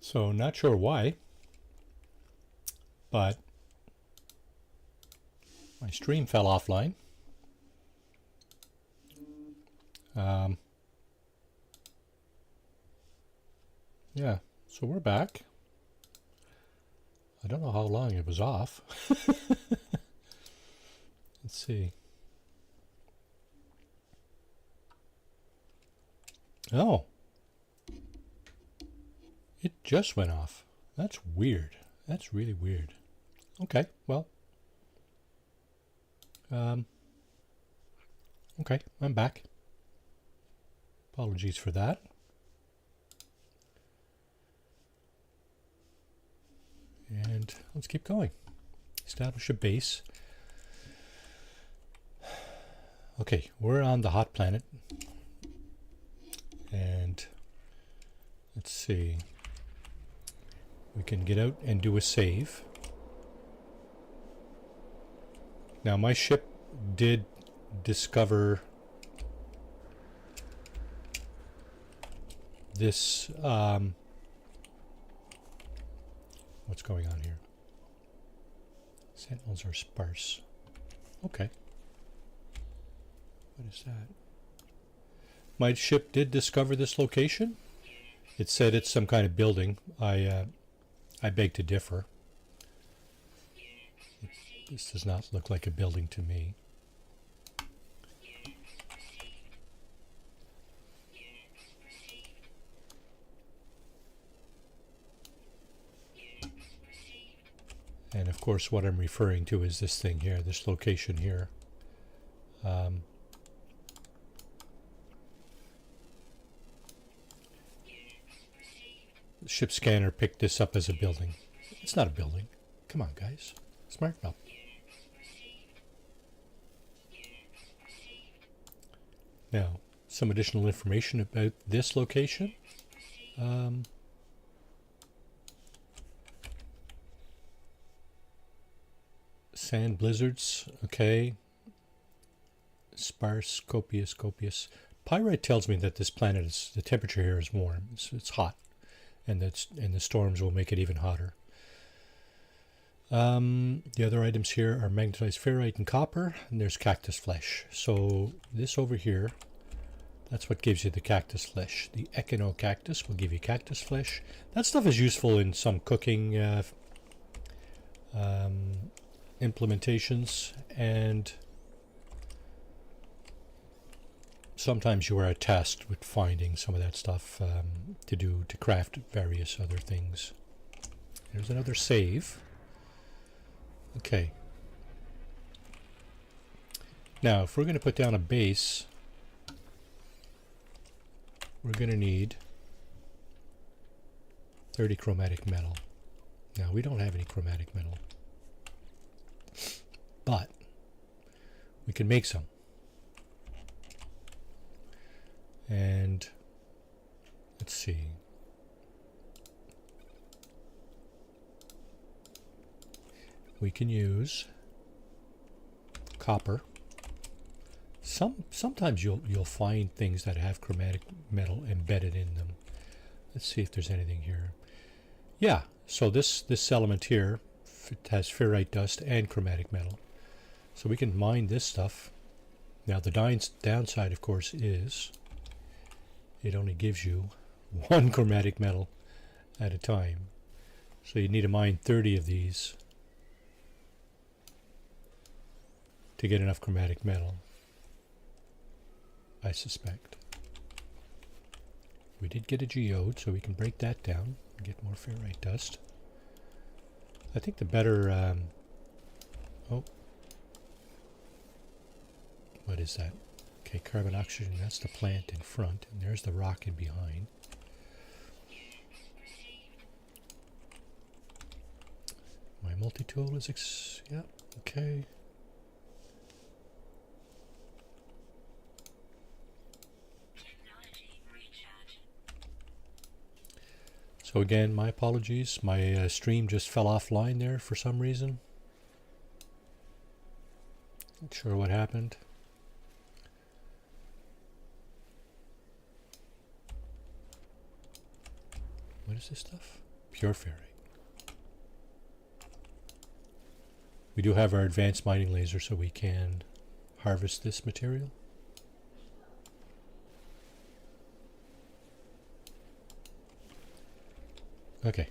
So not sure why, but my stream fell offline. Yeah, so we're back. I don't know how long it was off. Let's see. Oh, it just went off. That's weird. That's really weird. Okay, well. Okay, I'm back. Apologies for that. And let's keep going. Establish a base. Okay, we're on the hot planet. And let's see. We can get out and do a save. Now my ship did discover this what's going on here? Sentinels are sparse. Okay. What is that? My ship did discover this location. It said it's some kind of building. I beg to differ. This does not look like a building to me. And of course what I'm referring to is this thing here, this location here. The ship scanner picked this up as a building. It's not a building. Come on, guys. Smart up. Now, some additional information about this location. Sand blizzards, okay. Sparse, copious. Pyrite tells me that this planet is, the temperature here is warm. It's hot, and the storms will make it even hotter. The other items here are magnetized ferrite and copper, and there's cactus flesh. So this over here, that's what gives you the cactus flesh. The echinocactus will give you cactus flesh. That stuff is useful in some cooking implementations, and sometimes you are tasked with finding some of that stuff to craft various other things. There's another save. Okay. Now, if we're going to put down a base, we're going to need 30 chromatic metal. Now, we don't have any chromatic metal, but we can make some. And let's see. We can use copper. Sometimes you'll find things that have chromatic metal embedded in them. Let's see if there's anything here. Yeah, so this element here, it has ferrite dust and chromatic metal. So we can mine this stuff. Now the downside, of course, is it only gives you one chromatic metal at a time. So you need to mine 30 of these to get enough chromatic metal, I suspect. We did get a geode, so we can break that down and get more ferrite dust. I think the better... oh. What is that? Okay, carbon oxygen, that's the plant in front, and there's the rock in behind. My multi-tool is... yeah, okay. So again, my apologies. My stream just fell offline there for some reason. Not sure what happened. What is this stuff? Pure ferrite. We do have our advanced mining laser, so we can harvest this material. Okay.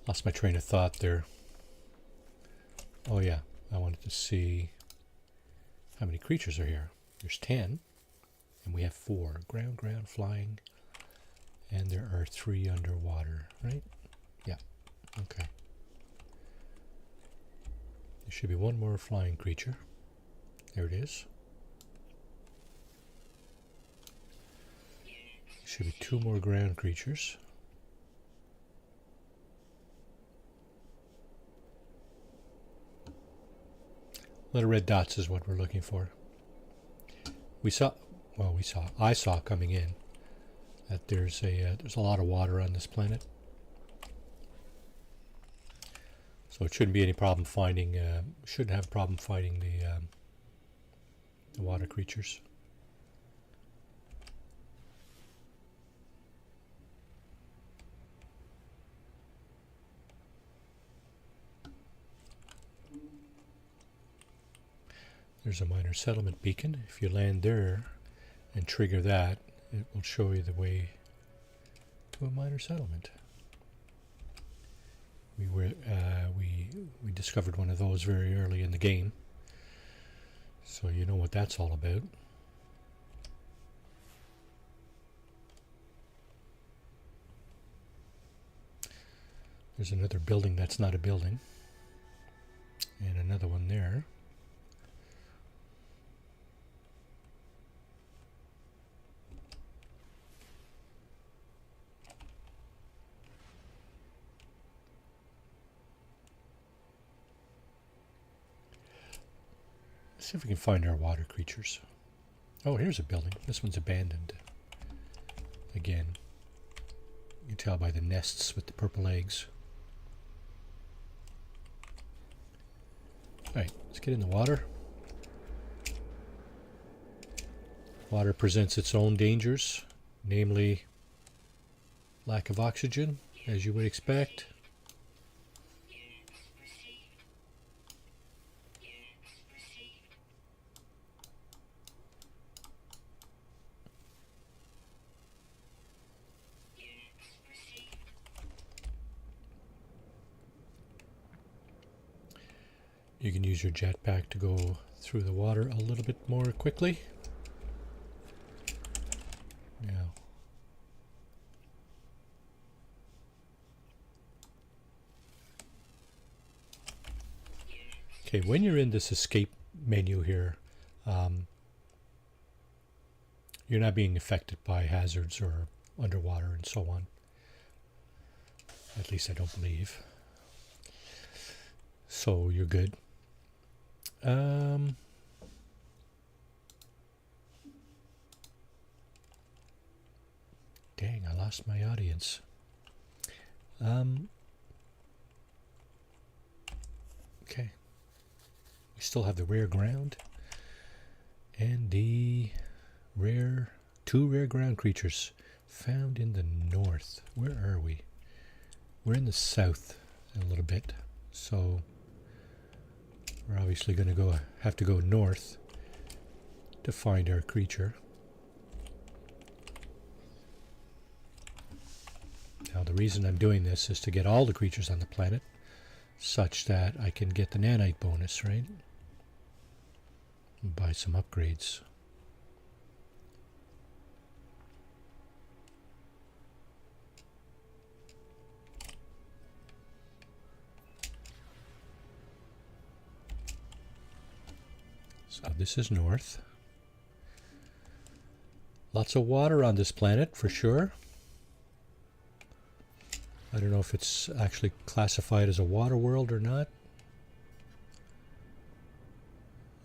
Lost my train of thought there. Oh yeah, I wanted to see how many creatures are here. There's 10, and we have 4. Ground, ground, flying, and there are 3 underwater, right? Yeah, okay. There should be 1 more flying creature. There it is. There should be 2 more ground creatures. Little red dots is what we're looking for. I saw coming in that there's a lot of water on this planet, so it shouldn't be any problem finding. Shouldn't have a problem fighting the water creatures. There's a minor settlement beacon. If you land there and trigger that, it will show you the way to a minor settlement. We discovered one of those very early in the game, so you know what that's all about. There's another building that's not a building, and another one there. Let's see if we can find our water creatures. Oh, here's a building. This one's abandoned. Again, you can tell by the nests with the purple eggs. Alright, let's get in the water. Water presents its own dangers, namely lack of oxygen, as you would expect. You can use your jetpack to go through the water a little bit more quickly. Now, okay, when you're in this escape menu here, you're not being affected by hazards or underwater and so on. At least I don't believe. So you're good. Dang, I lost my audience. Okay. We still have the rare ground and the two rare ground creatures found in the north. Where are we? We're in the south a little bit, so we're obviously going to have to go north to find our creature. Now the reason I'm doing this is to get all the creatures on the planet such that I can get the nanite bonus, right? And buy some upgrades. So this is north. Lots of water on this planet for sure. I don't know if it's actually classified as a water world or not.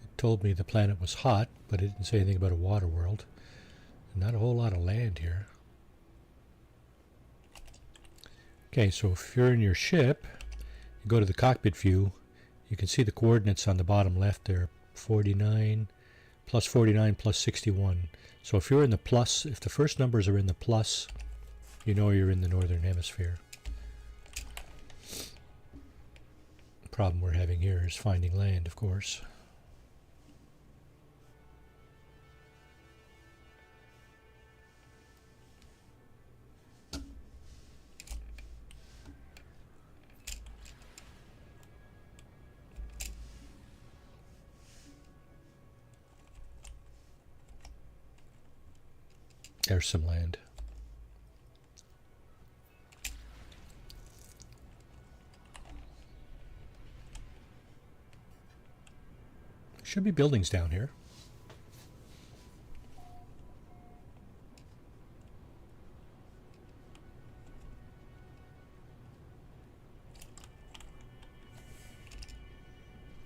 It told me the planet was hot, but it didn't say anything about a water world. Not a whole lot of land here. Okay, so if you're in your ship, you go to the cockpit view, you can see the coordinates on the bottom left there, 49 plus 61. So if you're in the plus, if the first numbers are in the plus, you know you're in the northern hemisphere. The problem we're having here is finding land, of course. There's some land. Should be buildings down here.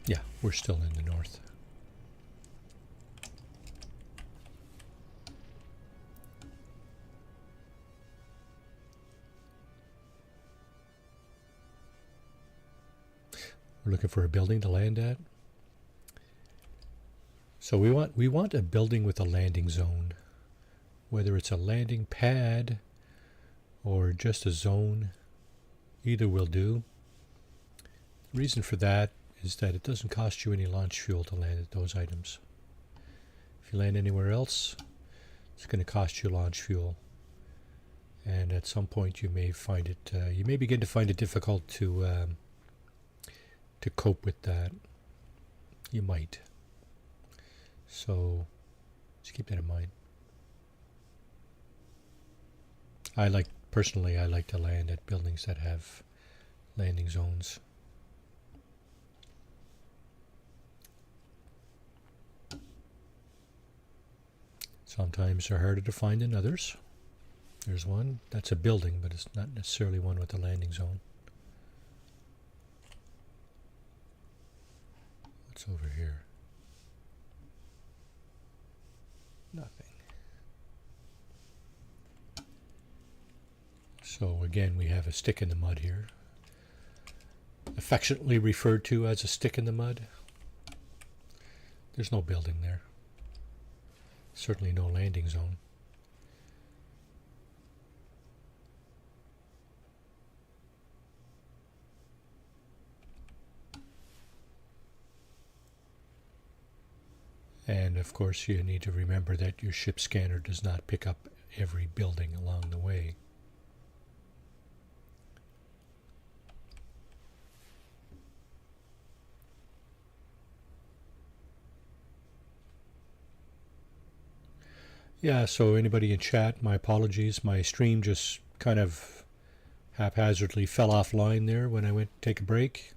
Yeah, we're still in the north. We're looking for a building to land at. So we want a building with a landing zone, whether it's a landing pad or just a zone, either will do. The reason for that is that it doesn't cost you any launch fuel to land at those items. If you land anywhere else, it's going to cost you launch fuel, and at some point you may find it, you may begin to find it difficult to cope with that. You might. So just keep that in mind. Personally, I like to land at buildings that have landing zones. Sometimes they're harder to find than others. There's one. That's a building, but it's not necessarily one with a landing zone. What's over here? Nothing. So again, we have a stick in the mud here, affectionately referred to as a stick in the mud. There's no building there. Certainly no landing zone. And of course you need to remember that your ship scanner does not pick up every building along the way. Yeah, so anybody in chat, my apologies. My stream just kind of haphazardly fell offline there when I went to take a break.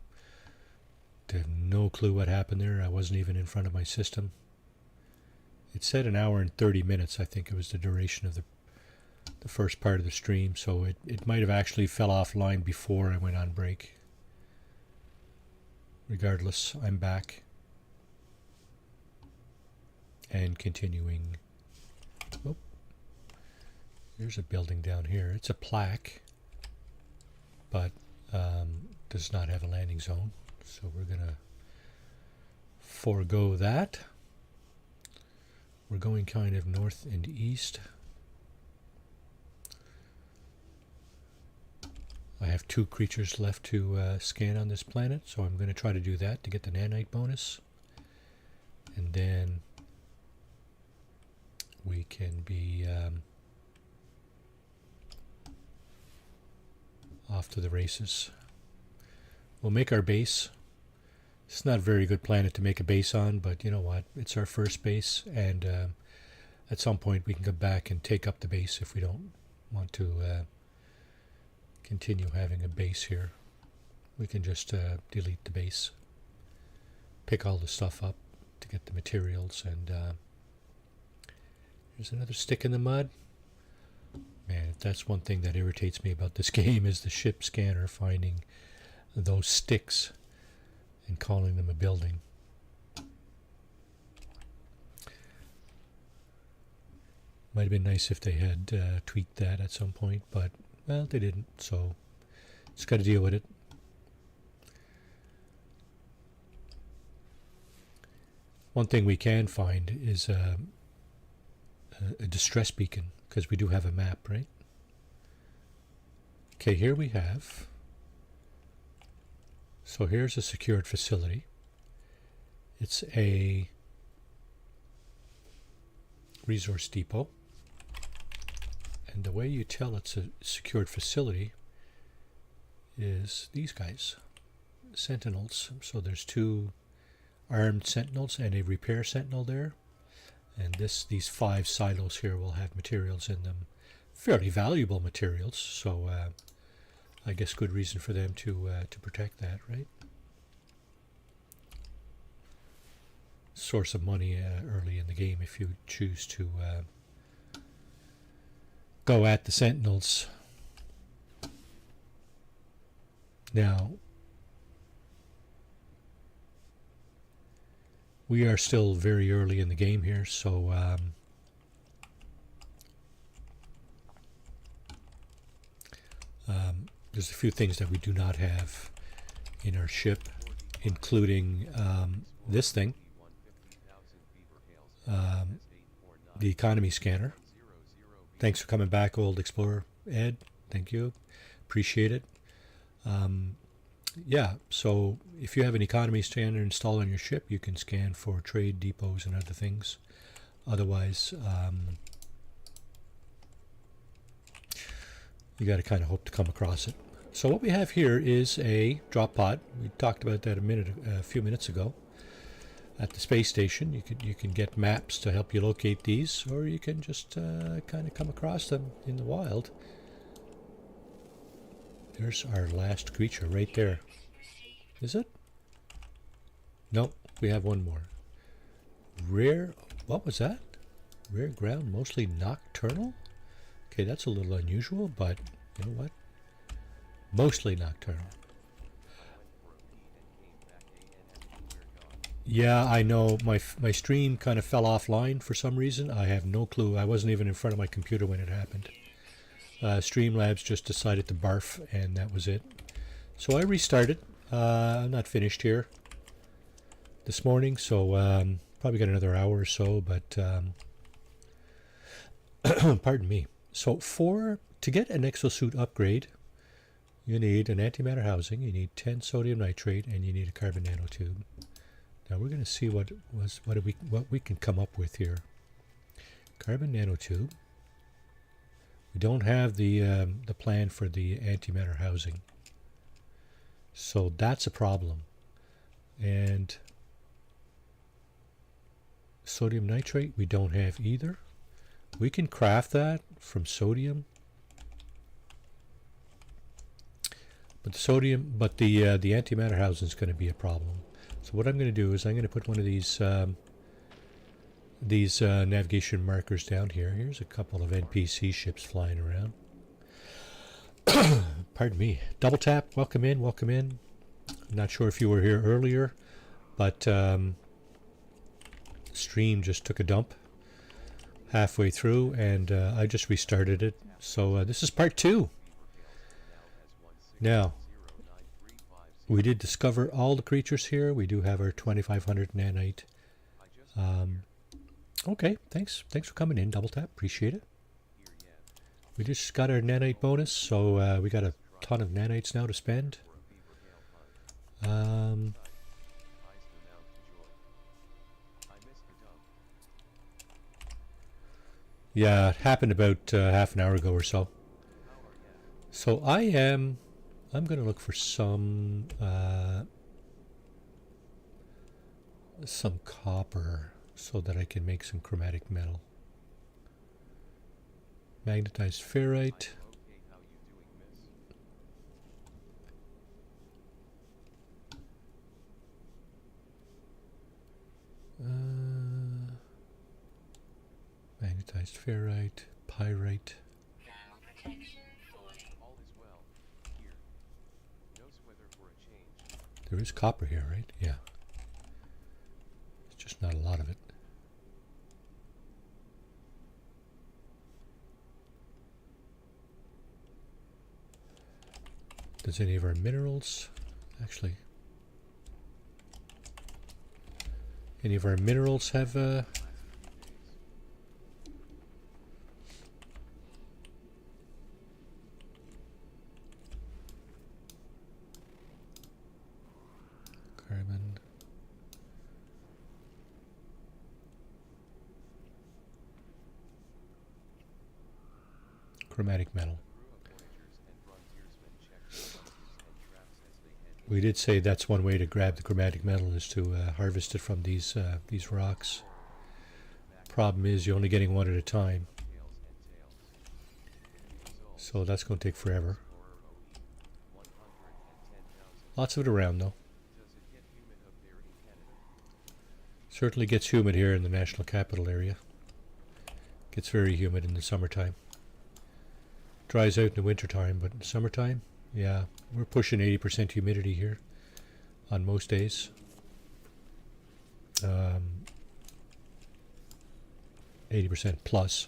I have no clue what happened there. I wasn't even in front of my system. It said an hour and 30 minutes, I think it was the duration of the first part of the stream, so it might have actually fell offline before I went on break. Regardless, I'm back and continuing. Oh, there's a building down here. It's a plaque, but does not have a landing zone, so we're gonna forego that. We're going kind of north and east. I have 2 creatures left to scan on this planet, so I'm going to try to do that to get the nanite bonus. And then we can be off to the races. We'll make our base. It's not a very good planet to make a base on, but you know what? It's our first base, and at some point we can come back and take up the base if we don't want to continue having a base here. We can just delete the base, pick all the stuff up to get the materials, and there's another stick in the mud. Man, that's one thing that irritates me about this game is the ship scanner finding those sticks and calling them a building. Might have been nice if they had tweaked that at some point, but well, they didn't, so Just got to deal with it. One thing we can find is a distress beacon, because we do have a map, right? Okay, here we have. So here's a secured facility. It's a resource depot. And the way you tell it's a secured facility is these guys, sentinels. So there's 2 armed sentinels and a repair sentinel there. And these 5 silos here will have materials in them. Fairly valuable materials, so I guess good reason for them to protect that, right? Source of money early in the game if you choose to go at the sentinels. Now, we are still very early in the game here, so there's a few things that we do not have in our ship, including this thing, the economy scanner. Thanks for coming back, Old Explorer Ed. Thank you. Appreciate it. Yeah, so if you have an economy scanner installed on your ship, you can scan for trade depots and other things. Otherwise, you got to kind of hope to come across it. So what we have here is a drop pod. We talked about that a few minutes ago. At the space station, you can get maps to help you locate these, or you can just kind of come across them in the wild. There's our last creature right there. Is it? No, we have one more. Rare, what was that? Rare ground, mostly nocturnal? Okay, that's a little unusual, but you know what? Mostly nocturnal. Yeah, I know. My stream kind of fell offline for some reason. I have no clue. I wasn't even in front of my computer when it happened. Streamlabs just decided to barf, and that was it. So I restarted. I'm not finished here this morning, so probably got another hour or so, but pardon me. So to get an exosuit upgrade, you need an antimatter housing, you need 10 sodium nitrate, and you need a carbon nanotube. Now we're going to see what we can come up with here. Carbon nanotube. We don't have the plan for the antimatter housing, so that's a problem. And sodium nitrate we don't have either. We can craft that from sodium, but the antimatter housing is going to be a problem. So what I'm going to do is I'm going to put one of these navigation markers down here. Here's a couple of NPC ships flying around. Pardon me. Double tap. Welcome in. Welcome in. I'm not sure if you were here earlier, but stream just took a dump halfway through, and I just restarted it. So this is part 2. Now, we did discover all the creatures here. We do have our 2500 nanite. Okay, thanks for coming in, Double Tap. Appreciate it. We just got our nanite bonus, so we got a ton of nanites now to spend. Yeah, it happened about half an hour ago or so. So I'm going to look for some copper so that I can make some chromatic metal. Magnetized ferrite. Magnetized ferrite, pyrite. There is copper here, right? Yeah. It's just not a lot of it. Does any of our minerals actually? Any of our minerals have carbon? Chromatic metal. We did say that's one way to grab the chromatic metal is to harvest it from these rocks. Problem is you're only getting one at a time, so that's going to take forever. Lots of it around though. Certainly gets humid here in the national capital area. Gets very humid in the summertime. Dries out in the wintertime, but in the summertime, yeah, we're pushing 80% humidity here on most days. 80% plus.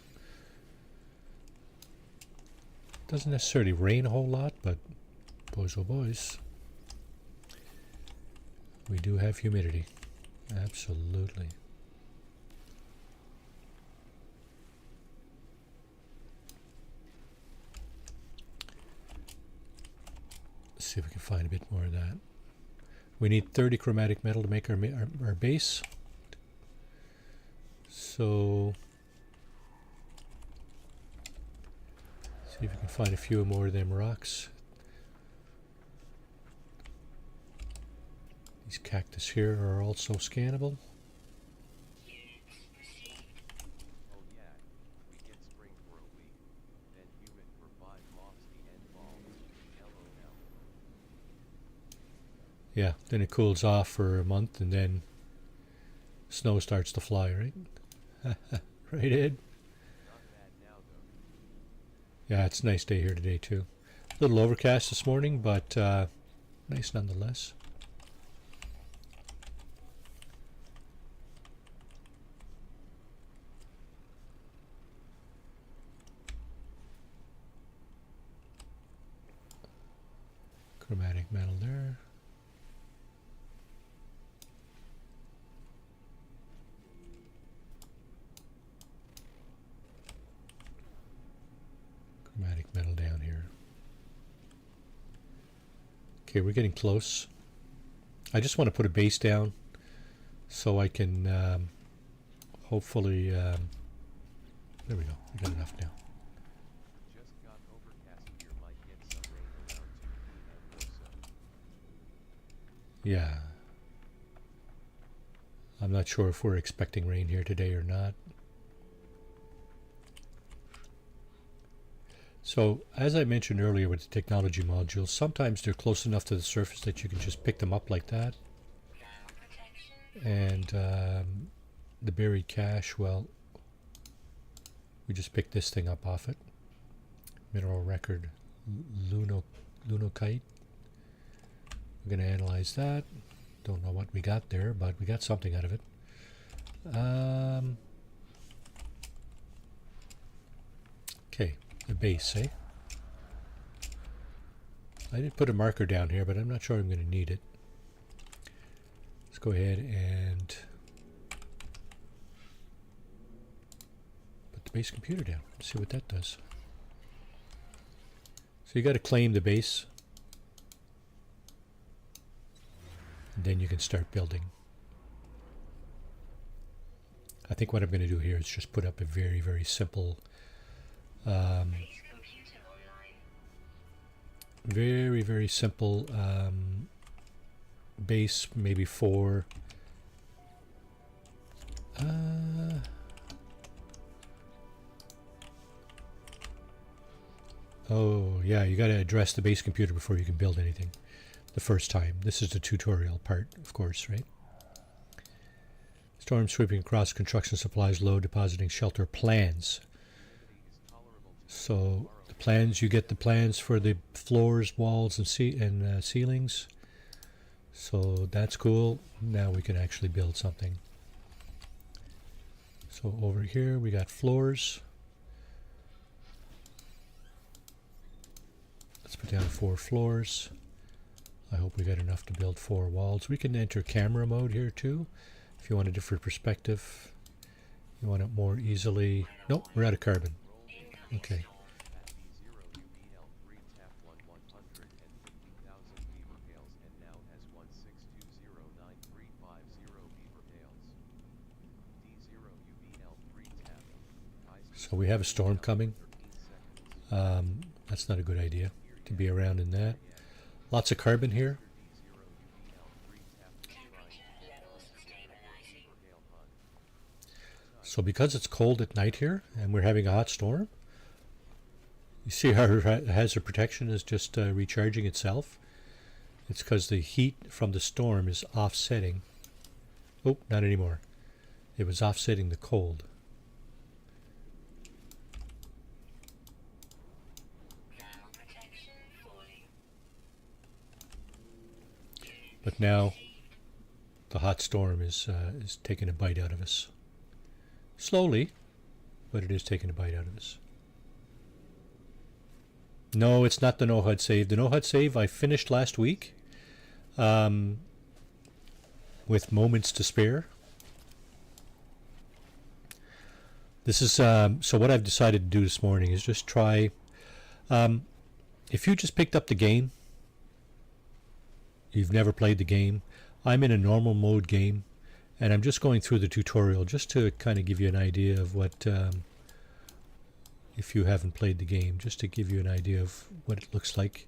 Doesn't necessarily rain a whole lot, but boys oh boys, we do have humidity. Absolutely. Let's see if we can find a bit more of that. We need 30 chromatic metal to make our base. So see if we can find a few more of them rocks. These cactus here are also scannable. Yeah, then it cools off for a month and then snow starts to fly, right? Right, Ed? Yeah, it's a nice day here today too. A little overcast this morning, but nice nonetheless. Chromatic metal there. Chromatic metal down here. Okay, we're getting close. I just want to put a base down so I can hopefully there we go. We got enough now. Yeah. I'm not sure if we're expecting rain here today or not. So, as I mentioned earlier with the technology modules, sometimes they're close enough to the surface that you can just pick them up like that. And the buried cache, well, we just picked this thing up off it. Mineral record, lunokite. We're going to analyze that. Don't know what we got there, but we got something out of it. Okay, the base, eh? I did put a marker down here, but I'm not sure I'm going to need it. Let's go ahead and put the base computer down. Let's see what that does. So you got to claim the base. And then you can start building. I think what I'm going to do here is just put up a very, very simple very, very simple base, maybe for oh yeah, you got to address the base computer before you can build anything the first time. This is the tutorial part, of course, right? Storm sweeping across construction supplies, load, depositing shelter plans. So the plans, you get the plans for the floors, walls, and ceilings. So that's cool. Now we can actually build something. So over here we got floors. Let's put down 4 floors. I hope we got enough to build 4 walls. We can enter camera mode here too, if you want a different perspective. You want it more easily. Nope, we're out of carbon. Okay. So we have a storm coming. That's not a good idea to be around in that. Lots of carbon here. So because it's cold at night here and we're having a hot storm, you see our hazard protection is just recharging itself. It's because the heat from the storm is offsetting. Oh, not anymore. It was offsetting the cold. But now the hot storm is taking a bite out of us. Slowly, but it is taking a bite out of us. No, it's not the no HUD save. The no HUD save I finished last week with moments to spare. This is so what I've decided to do this morning is just try. If you just picked up the game, you've never played the game. I'm in a normal mode game, and I'm just going through the tutorial just to kind of give you an idea of what, if you haven't played the game, just to give you an idea of what it looks like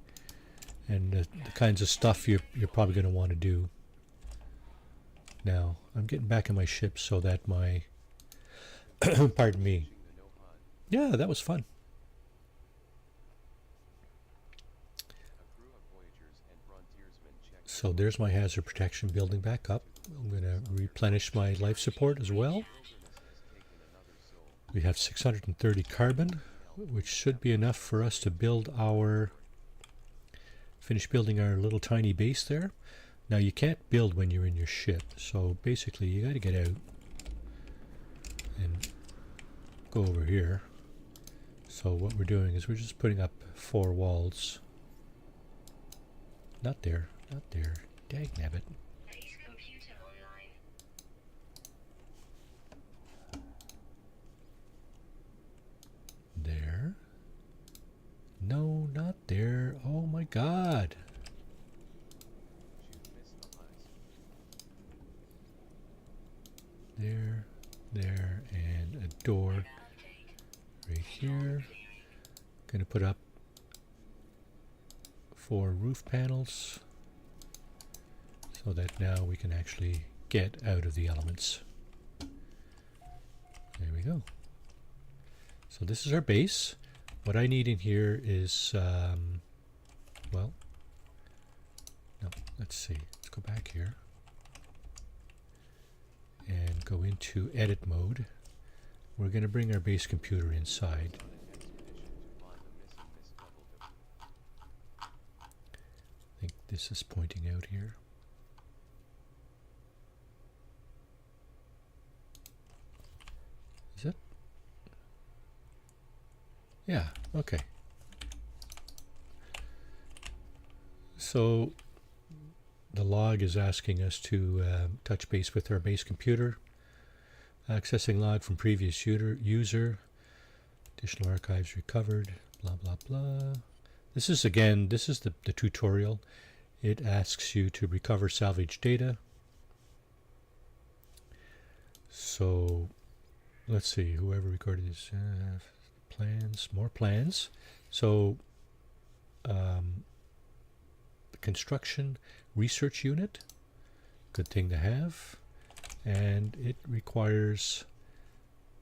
and the kinds of stuff you're probably going to want to do. Now, I'm getting back in my ship so that my, pardon me. Yeah, that was fun. So there's my hazard protection building back up. I'm going to replenish my life support as well. We have 630 carbon, which should be enough for us to build our, finish building our little tiny base there. Now you can't build when you're in your ship, so basically you got to get out and go over here. So what we're doing is we're just putting up 4 walls. Not there. Not there. Dagnabbit. There. No, not there. Oh my god. There, there, and a door right here. Gonna put up 4 roof panels, so that now we can actually get out of the elements. There we go. So this is our base. What I need in here is, well, no, let's see. Let's go back here and go into edit mode. We're going to bring our base computer inside. I think this is pointing out here. Is it? Yeah, okay. So the log is asking us to touch base with our base computer. Accessing log from previous user. Additional archives recovered. Blah, blah, blah. This is, again, this is the tutorial. It asks you to recover salvage data. So let's see, whoever recorded this, plans, more plans. So the construction research unit, good thing to have, and it requires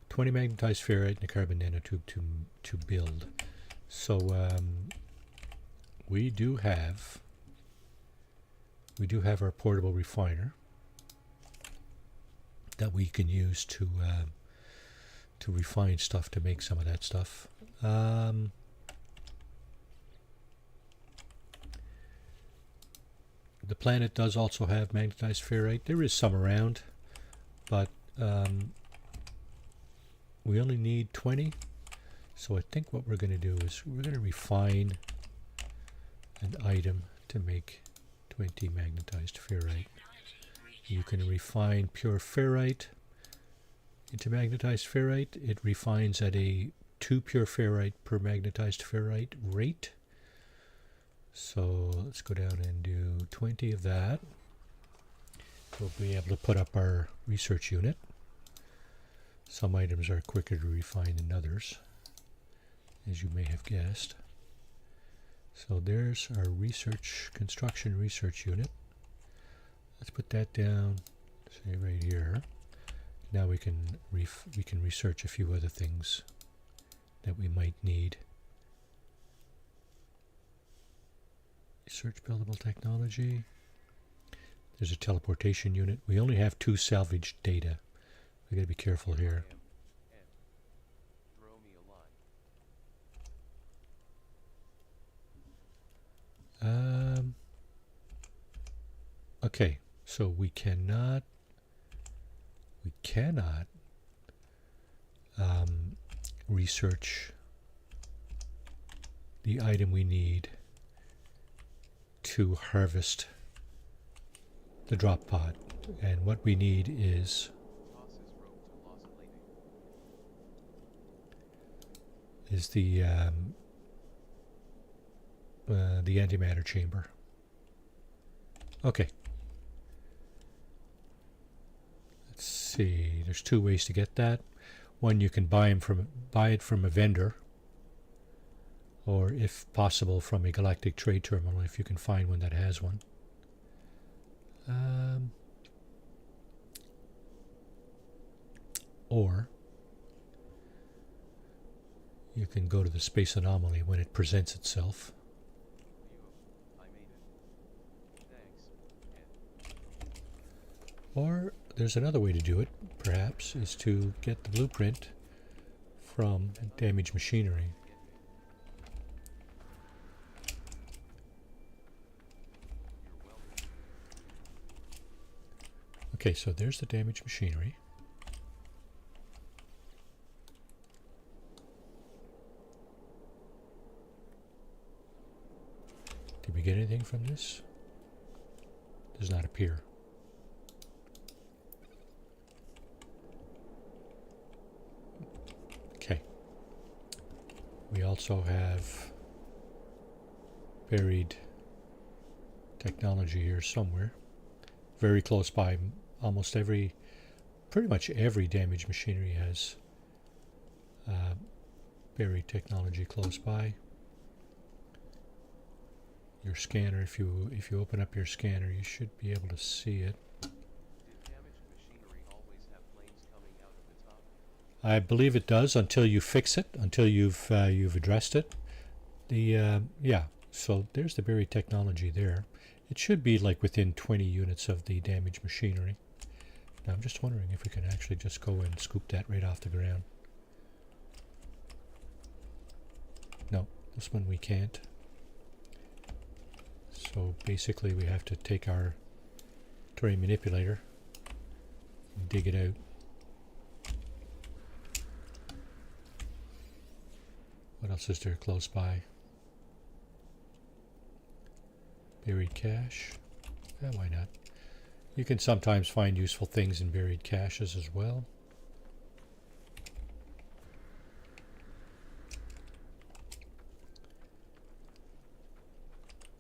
20 magnetized ferrite and a carbon nanotube to build. So we do have our portable refiner that we can use to refine stuff, to make some of that stuff. The planet does also have magnetized ferrite. There is some around, but we only need 20. So I think what we're going to do is we're going to refine an item to make 20 magnetized ferrite. You can refine pure ferrite into magnetized ferrite. It refines at a 2 pure ferrite per magnetized ferrite rate. So let's go down and do 20 of that. We'll be able to put up our research unit. Some items are quicker to refine than others, as you may have guessed. So there's our construction research unit. Let's put that down, say right here. Now we can research a few other things that we might need. Research buildable technology. There's a teleportation unit. We only have 2 salvaged data. We gotta be careful here. Okay, so we cannot research the item we need to harvest the drop pod, and what we need is the antimatter chamber. Okay. Let's see. There's 2 ways to get that. One, you can buy it from a vendor, or if possible from a galactic trade terminal, if you can find one that has one. Or you can go to the space anomaly when it presents itself. Or there's another way to do it, perhaps, is to get the blueprint from damaged machinery. Okay, so there's the damaged machinery. Did we get anything from this? Does not appear. Okay. We also have buried technology here somewhere. Very close by. Pretty much every damaged machinery has buried technology close by. Your scanner, if you open up your scanner, you should be able to see it. Did damaged machinery always have flames coming out of the top? I believe it does until you fix it, until you've addressed it. Yeah, so there's the buried technology there. It should be like within 20 units of the damaged machinery. Now I'm just wondering if we can actually just go and scoop that right off the ground. No, this one we can't. So basically we have to take our terrain manipulator and dig it out. What else is there close by? Buried cache. Why not? You can sometimes find useful things in buried caches as well.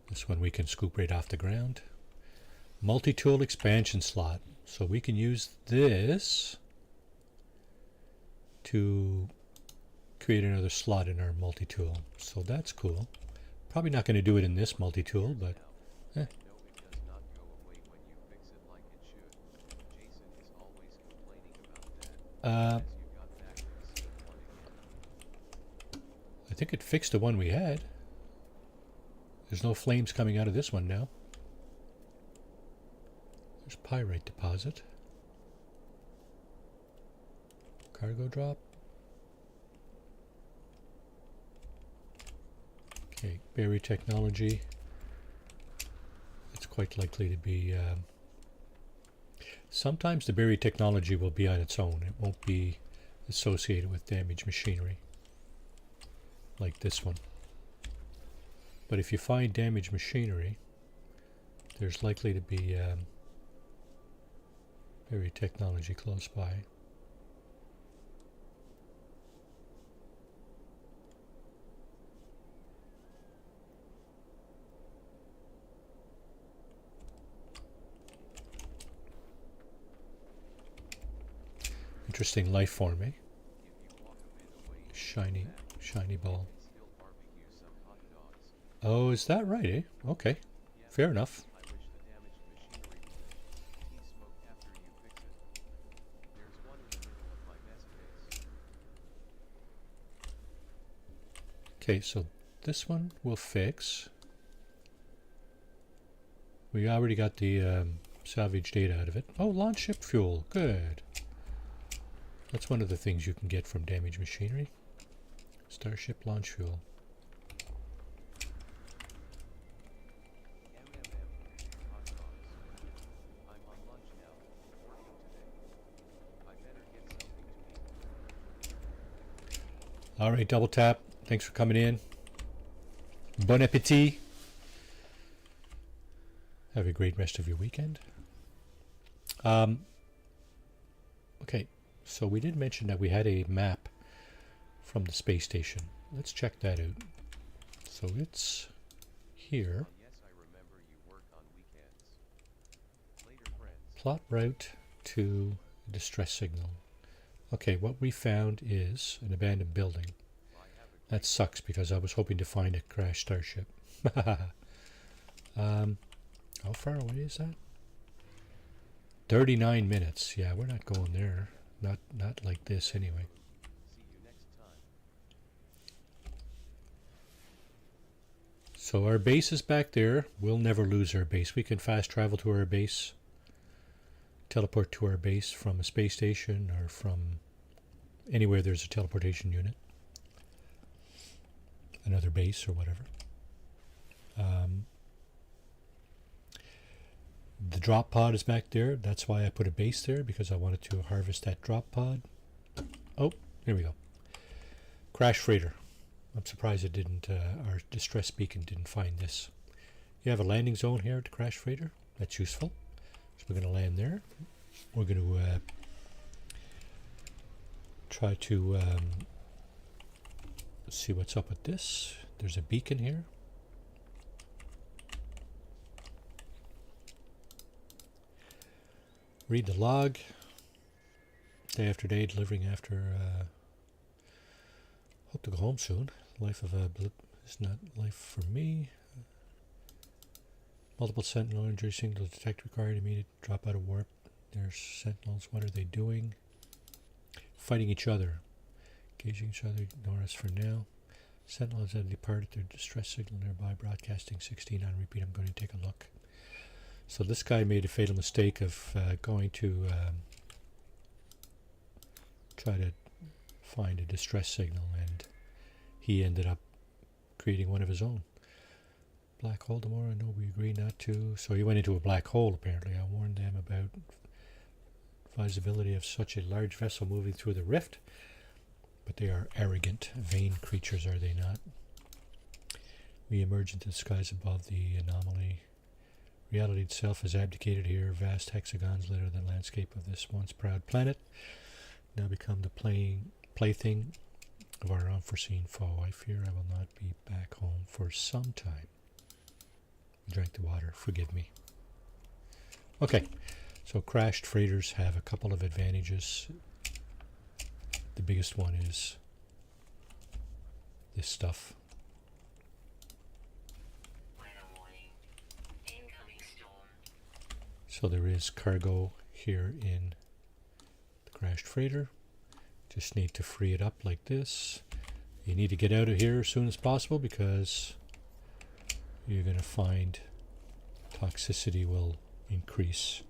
This one we can scoop right off the ground. Multi-tool expansion slot. So we can use this to create another slot in our multi-tool. So that's cool. Probably not going to do it in this multi-tool, but No, it does not go away when you fix it like it should. Jason is always complaining about that. As you got back to the same one again. I think it fixed the one we had. There's no flames coming out of this one now. There's pyrite deposit. Cargo drop. Okay, berry technology. It's quite likely to be... sometimes the berry technology will be on its own. It won't be associated with damaged machinery. Like this one. But if you find damaged machinery, there's likely to be very technology close by. Interesting life form, eh? If you walk a bit away from Shiny, that, shiny you ball. can still barbecue some hot dogs. Oh, is that right, eh? Okay, Yeah, fair enough. I wish the damaged machinery would tea smoke after you fix it. There's one in the middle of my mess case. Okay, so this one we'll fix. We already got the salvage data out of it. Oh, launch ship fuel. Good. That's one of the things you can get from damaged machinery. Starship launch fuel. Hot dogs. I'm on lunch now, working today. I better get something to eat. All right, double tap. Thanks for coming in. Bon appetit. Have a great rest of your weekend. Okay, so we did mention that we had a map from the space station. Let's check that out. So it's here. Yes, I remember you work on weekends. Later, friends. Plot route to distress signal. Okay, what we found is an abandoned building. I have a That sucks because I was hoping to find a crashed starship. How far away is that? 39 minutes. Yeah, we're not going there. Not like this anyway. see you next time. So our base is back there. We'll never lose our base. We can fast travel to our base, teleport to our base from a space station or from anywhere there's a teleportation unit, another base or whatever. The drop pod is back there. That's why I put a base there, because I wanted to harvest that drop pod. Oh, here we go. Crash freighter. I'm surprised it didn't, our distress beacon didn't find this. You have a landing zone here at the crash freighter. That's useful. So we're going to land there. We're going to try to see what's up with this. There's a beacon here. Read the log. Day after day, delivering after. Hope to go home soon. Life of a blip is not life for me. Multiple sentinel injury signals detect required immediate drop out of warp. There's sentinels. What are they doing? Fighting each other. Engaging each other. Ignore us for now. Sentinels have departed their distress signal nearby, broadcasting 16 on repeat. I'm going to take a look. So this guy made a fatal mistake of going to try to find a distress signal, and he ended up creating one of his own. Black hole tomorrow, no, we agree not to. So he went into a black hole, apparently. I warned them about advisability of such a large vessel moving through the rift, but they are arrogant, vain creatures, are they not? We emerge into the skies above the anomaly. Reality itself has abdicated here. Vast hexagons litter the landscape of this once proud planet, now become the plaything of our unforeseen foe. I fear I will not be back home for some time. Drank the water, forgive me. Okay, so crashed freighters have a couple of advantages. The biggest one is this stuff. So there is cargo here in the crashed freighter. Just need to free it up like this. You need to get out of here as soon as possible, because you're going to find toxicity will increase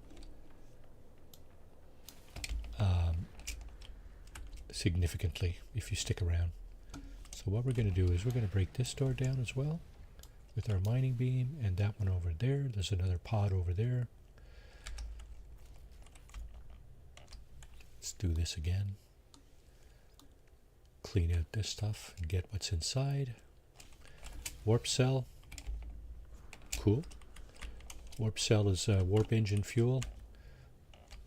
significantly if you stick around. So what we're going to do is we're going to break this door down as well with our mining beam, and that one over there. There's another pod over there. Let's do this again. Clean out this stuff and get what's inside. Warp cell. cool. Warp cell is warp engine fuel.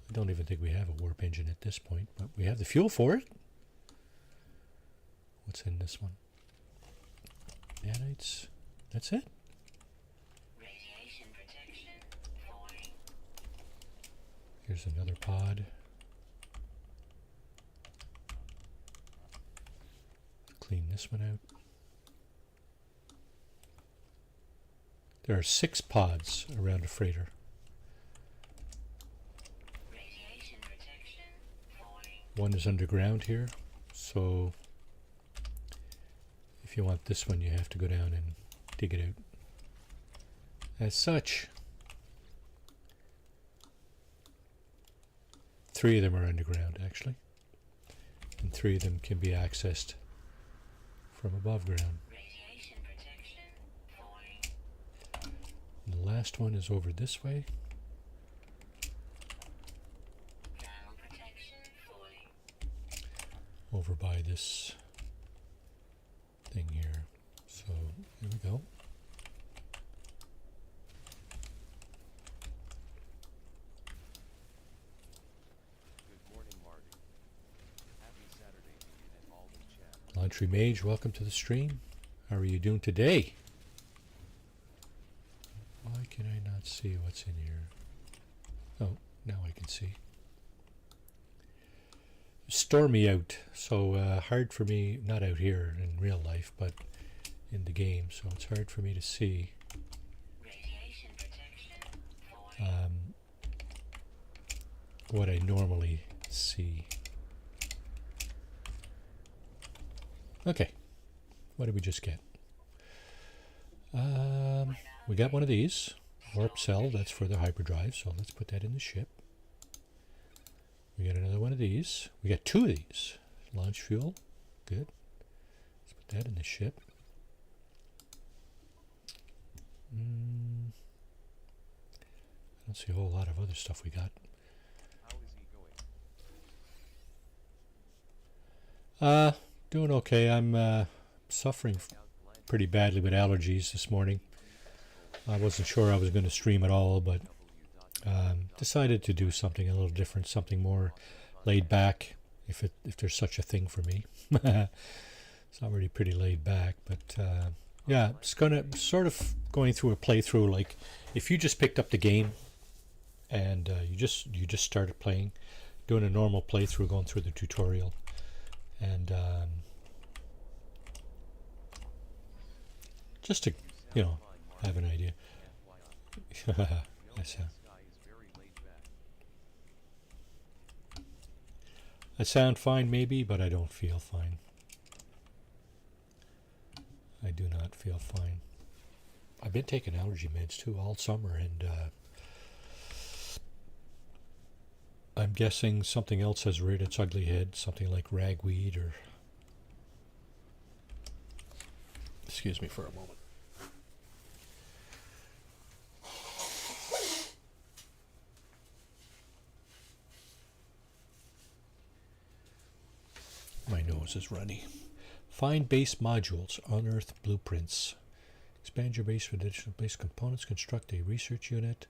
I don't even think we have a warp engine at this point, but we have the fuel for it. What's in this one? Nanites. That's it. Radiation protection falling. Here's another pod. Clean this one out. There are 6 pods around a freighter. Radiation protection falling. One is underground here, so if you want this one, you have to go down and dig it out. As such, 3 of them are underground, actually, and 3 of them can be accessed from above ground. Radiation protection falling. And the last one is over this way. Panel protection falling. Over by this thing here. So here we go. Good morning, Marty. Happy Saturday to you and all the chat. Laundry Mage, welcome to the stream. How are you doing today? Why can I not see what's in here? Oh, now I can see. Stormy out, so hard for me, not out here in real life, but in the game, so it's hard for me to see. Radiation protection falling. What I normally see. Okay, what did we just get? We got one of these. Warp cell, that's for the hyperdrive, so let's put that in the ship. We got another one of these. We got 2 of these. Launch fuel, good. Let's put that in the ship. I don't see a whole lot of other stuff we got. How is he going? Doing okay. I'm suffering pretty badly with allergies this morning. I wasn't sure I was going to stream at all, but decided to do something a little different, something more laid back, if there's such a thing for me. It's already pretty laid back, but yeah, it's gonna sort of going through a playthrough. Like if you just picked up the game and you just started playing, doing a normal playthrough, going through the tutorial, and just to have an idea. Yes, I sound fine maybe, but I don't feel fine. I do not feel fine. I've been taking allergy meds too all summer, and I'm guessing something else has reared its ugly head, something like ragweed or... Excuse me for a moment. My nose is runny. Find base modules, unearth blueprints. Expand your base with additional base components, construct a research unit,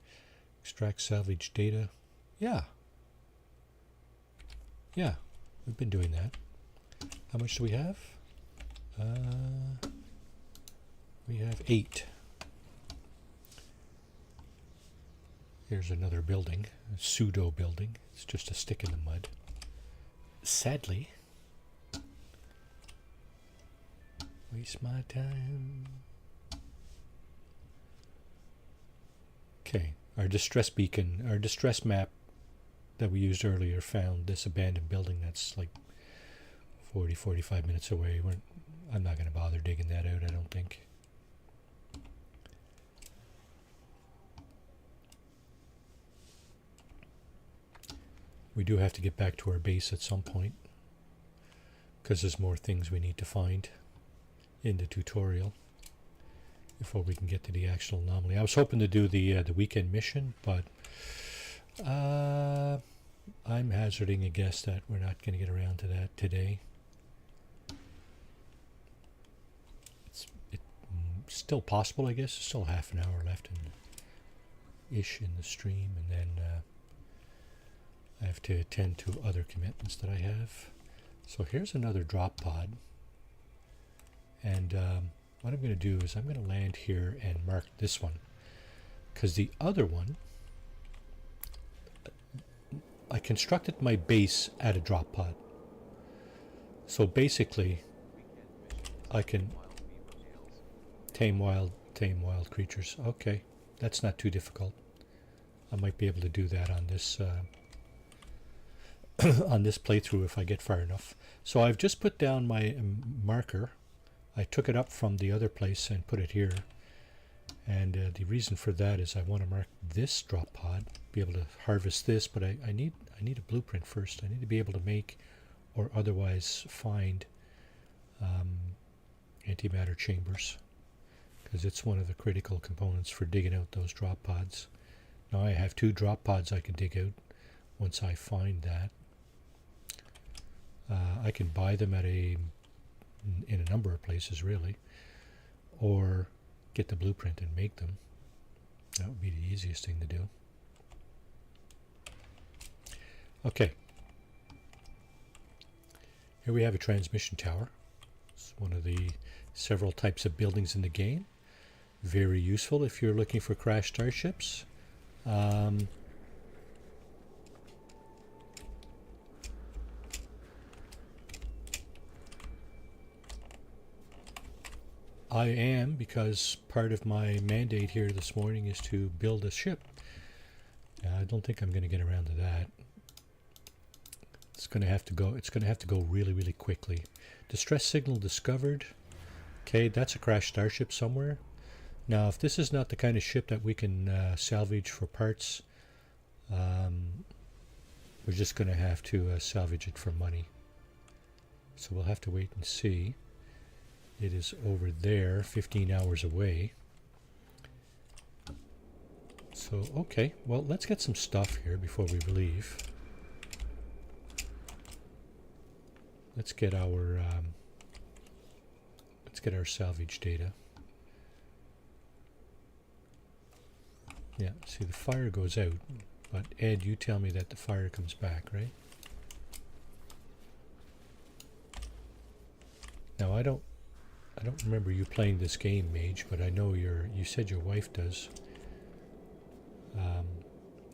extract salvage data. Yeah, we've been doing that. How much do we have? We have 8. Here's another building, a pseudo building. It's just a stick in the mud. Sadly. Waste my time. Okay, our distress beacon, our distress map that we used earlier found this abandoned building that's like 45 minutes away. I'm not going to bother digging that out, I don't think. We do have to get back to our base at some point, because there's more things we need to find in the tutorial before we can get to the actual anomaly. I was hoping to do the weekend mission, but I'm hazarding a guess that we're not going to get around to that today. It's still possible, I guess. Still half an hour left in the stream, and then I have to attend to other commitments that I have. So here's another drop pod, and what I'm going to do is I'm going to land here and mark this one, because the other one, I constructed my base at a drop pod. So basically, I can tame wild creatures. Okay, that's not too difficult. I might be able to do that on this on this playthrough if I get far enough. So I've just put down my marker. I took it up from the other place and put it here. And the reason for that is I want to mark this drop pod, be able to harvest this, but I need a blueprint first. I need to be able to make or otherwise find antimatter chambers, because it's one of the critical components for digging out those drop pods. Now I have 2 drop pods I can dig out once I find that. I can buy them in a number of places really, or get the blueprint and make them. That would be the easiest thing to do. Okay. Here we have a transmission tower. It's one of the several types of buildings in the game. Very useful if you're looking for crash starships. I am, because part of my mandate here this morning is to build a ship. I don't think I'm going to get around to that. It's going to have to go. It's going to have to go really, really quickly. Distress signal discovered. Okay, that's a crashed starship somewhere. Now, if this is not the kind of ship that we can salvage for parts, we're just going to have to salvage it for money. So we'll have to wait and see. It is over there, 15 hours away. So, okay, well, let's get some stuff here before we leave. Let's get our salvage data. Yeah, see, the fire goes out, but Ed, you tell me that the fire comes back, right? Now, I don't remember you playing this game, Mage, but I know you said your wife does.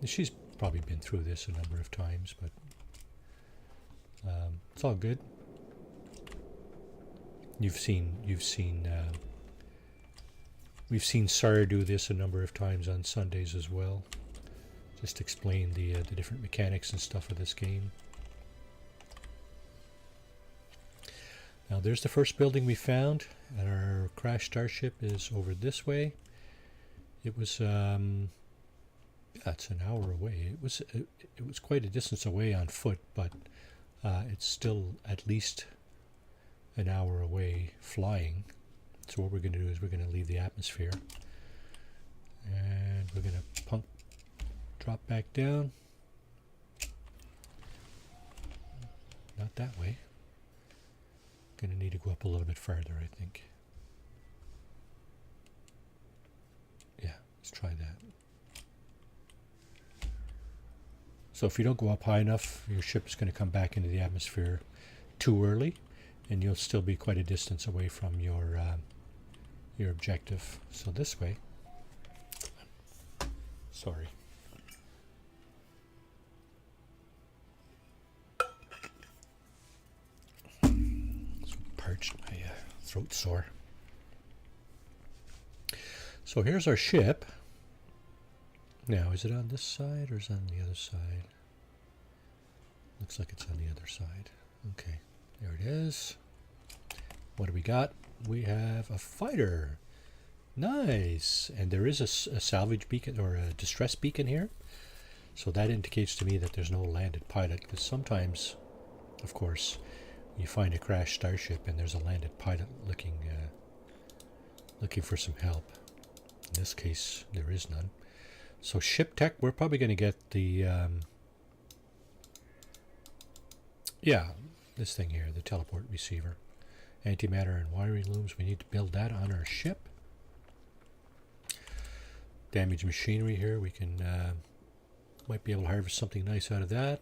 She's probably been through this a number of times, but it's all good. We've seen Sarah do this a number of times on Sundays as well. Just explain the different mechanics and stuff of this game. Now there's the first building we found, and our crashed starship is over this way. It was it's an hour away. It was quite a distance away on foot, but it's still at least an hour away flying. So what we're going to do is we're going to leave the atmosphere, and we're going to drop back down. Not that way. Going to need to go up a little bit farther, I think. Yeah, let's try that. So if you don't go up high enough, your ship is going to come back into the atmosphere too early, and you'll still be quite a distance away from your objective. So this way. Sorry. Parched, my throat sore. So here's our ship. Now, is it on this side or is it on the other side? Looks like it's on the other side. Okay, there it is. What do we got? We have a fighter. Nice. And there is a salvage beacon or a distress beacon here. So that indicates to me that there's no landed pilot, because sometimes, of course, you find a crashed starship and there's a landed pilot looking for some help. In this case, there is none. So ship tech, we're probably going to get the this thing here, the teleport receiver. Antimatter and wiring looms, we need to build that on our ship. damaged machinery here. We can might be able to harvest something nice out of that.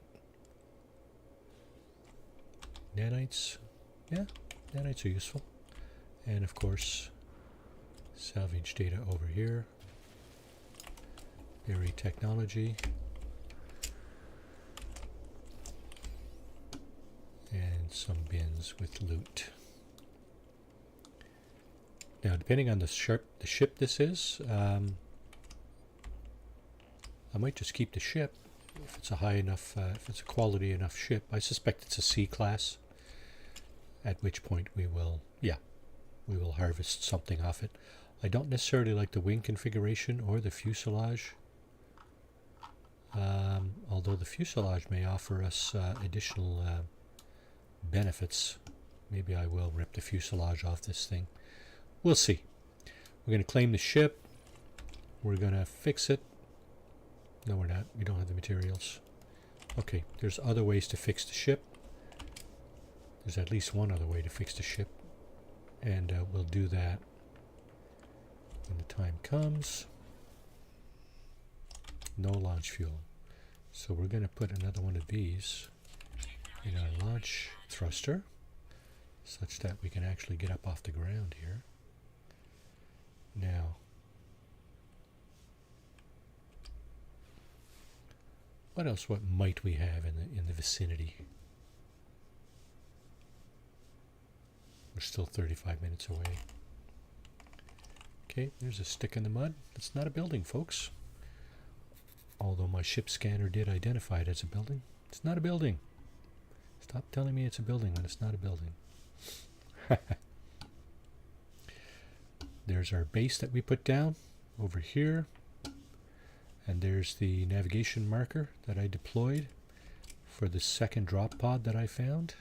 Nanites, yeah, nanites are useful. And of course, salvage data over here. Berry technology. And some bins with loot. Now, depending on the ship this is, I might just keep the ship if it's a high enough, if it's a quality enough ship. I suspect it's a C class, at which point we will, yeah, we will harvest something off it. I don't necessarily like the wing configuration or the fuselage, although the fuselage may offer us additional benefits. Maybe I will rip the fuselage off this thing. We'll see. We're going to claim the ship. We're going to fix it. No, we're not. We don't have the materials. Okay, there's other ways to fix the ship. There's at least one other way to fix the ship. And we'll do that when the time comes. No launch fuel. So we're going to put another one of these in our launch thruster, such that we can actually get up off the ground here. Now, what else? What might we have in the vicinity? We're still 35 minutes away. Okay, there's a stick in the mud. It's not a building, folks. Although my ship scanner did identify it as a building. It's not a building. Stop telling me it's a building when it's not a building. There's our base that we put down over here. And there's the navigation marker that I deployed for the second drop pod that I found.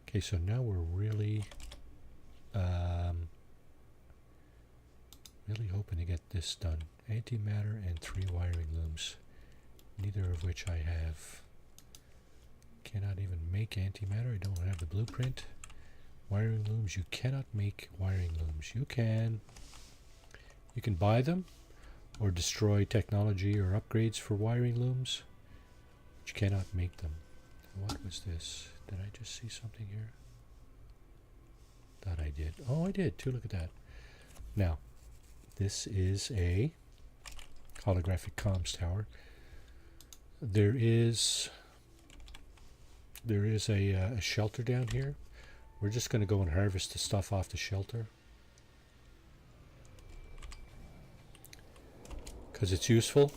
Okay, so now we're really really hoping to get this done. Antimatter and 3 wiring looms, neither of which I have. Cannot even make antimatter. I don't have the blueprint. Wiring looms, you cannot make wiring looms. You can buy them or destroy technology or upgrades for wiring looms, but you cannot make them. What was this? Did I just see something here? Thought I did. Oh, I did too. Look at that. Now, this is a holographic comms tower. There is a shelter down here. We're just going to go and harvest the stuff off the shelter because it's useful,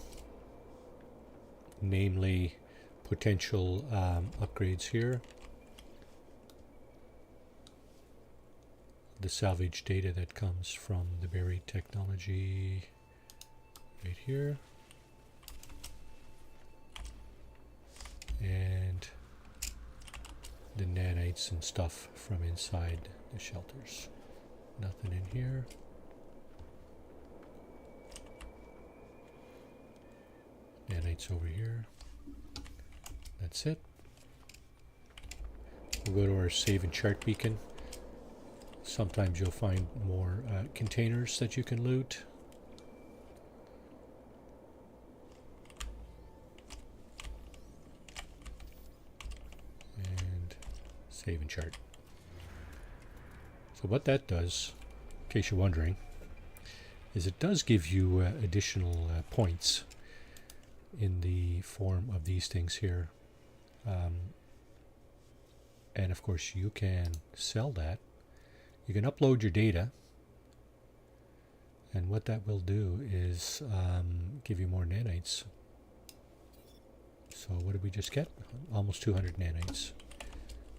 namely potential upgrades here. The salvage data that comes from the buried technology right here. And the nanites and stuff from inside the shelters. Nothing in here. Nanites over here. That's it. We'll go to our save and chart beacon. Sometimes you'll find more containers that you can loot. And save and chart. So what that does, in case you're wondering, is it does give you additional points in the form of these things here. And of course you can sell that. You can upload your data, and what that will do is give you more nanites. So what did we just get? Almost 200 nanites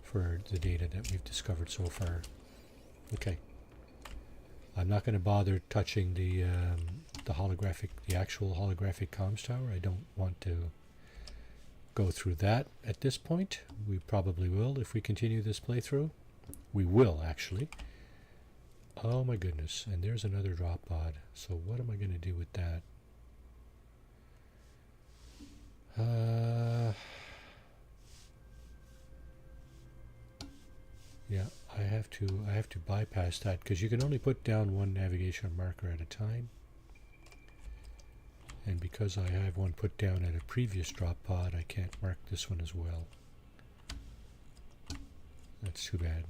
for the data that we've discovered so far. Okay. I'm not going to bother touching the actual holographic comms tower. I don't want to go through that at this point. We probably will if we continue this playthrough. We will, actually. Oh my goodness, and there's another drop pod. So what am I going to do with that? Yeah, I have to bypass that because you can only put down one navigation marker at a time. And because I have one put down at a previous drop pod, I can't mark this one as well. That's too bad.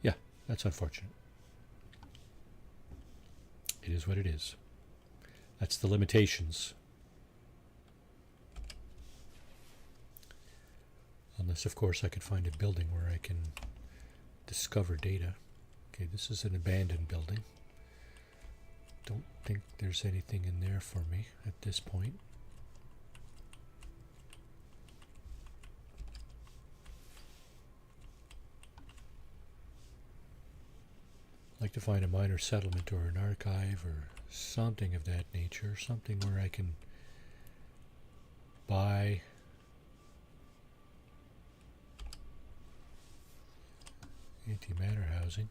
Yeah, that's unfortunate. It is what it is. That's the limitations. Unless, of course, I could find a building where I can discover data. Okay, this is an abandoned building. Don't think there's anything in there for me at this point. I'd like to find a minor settlement or an archive or something of that nature, something where I can buy antimatter housing.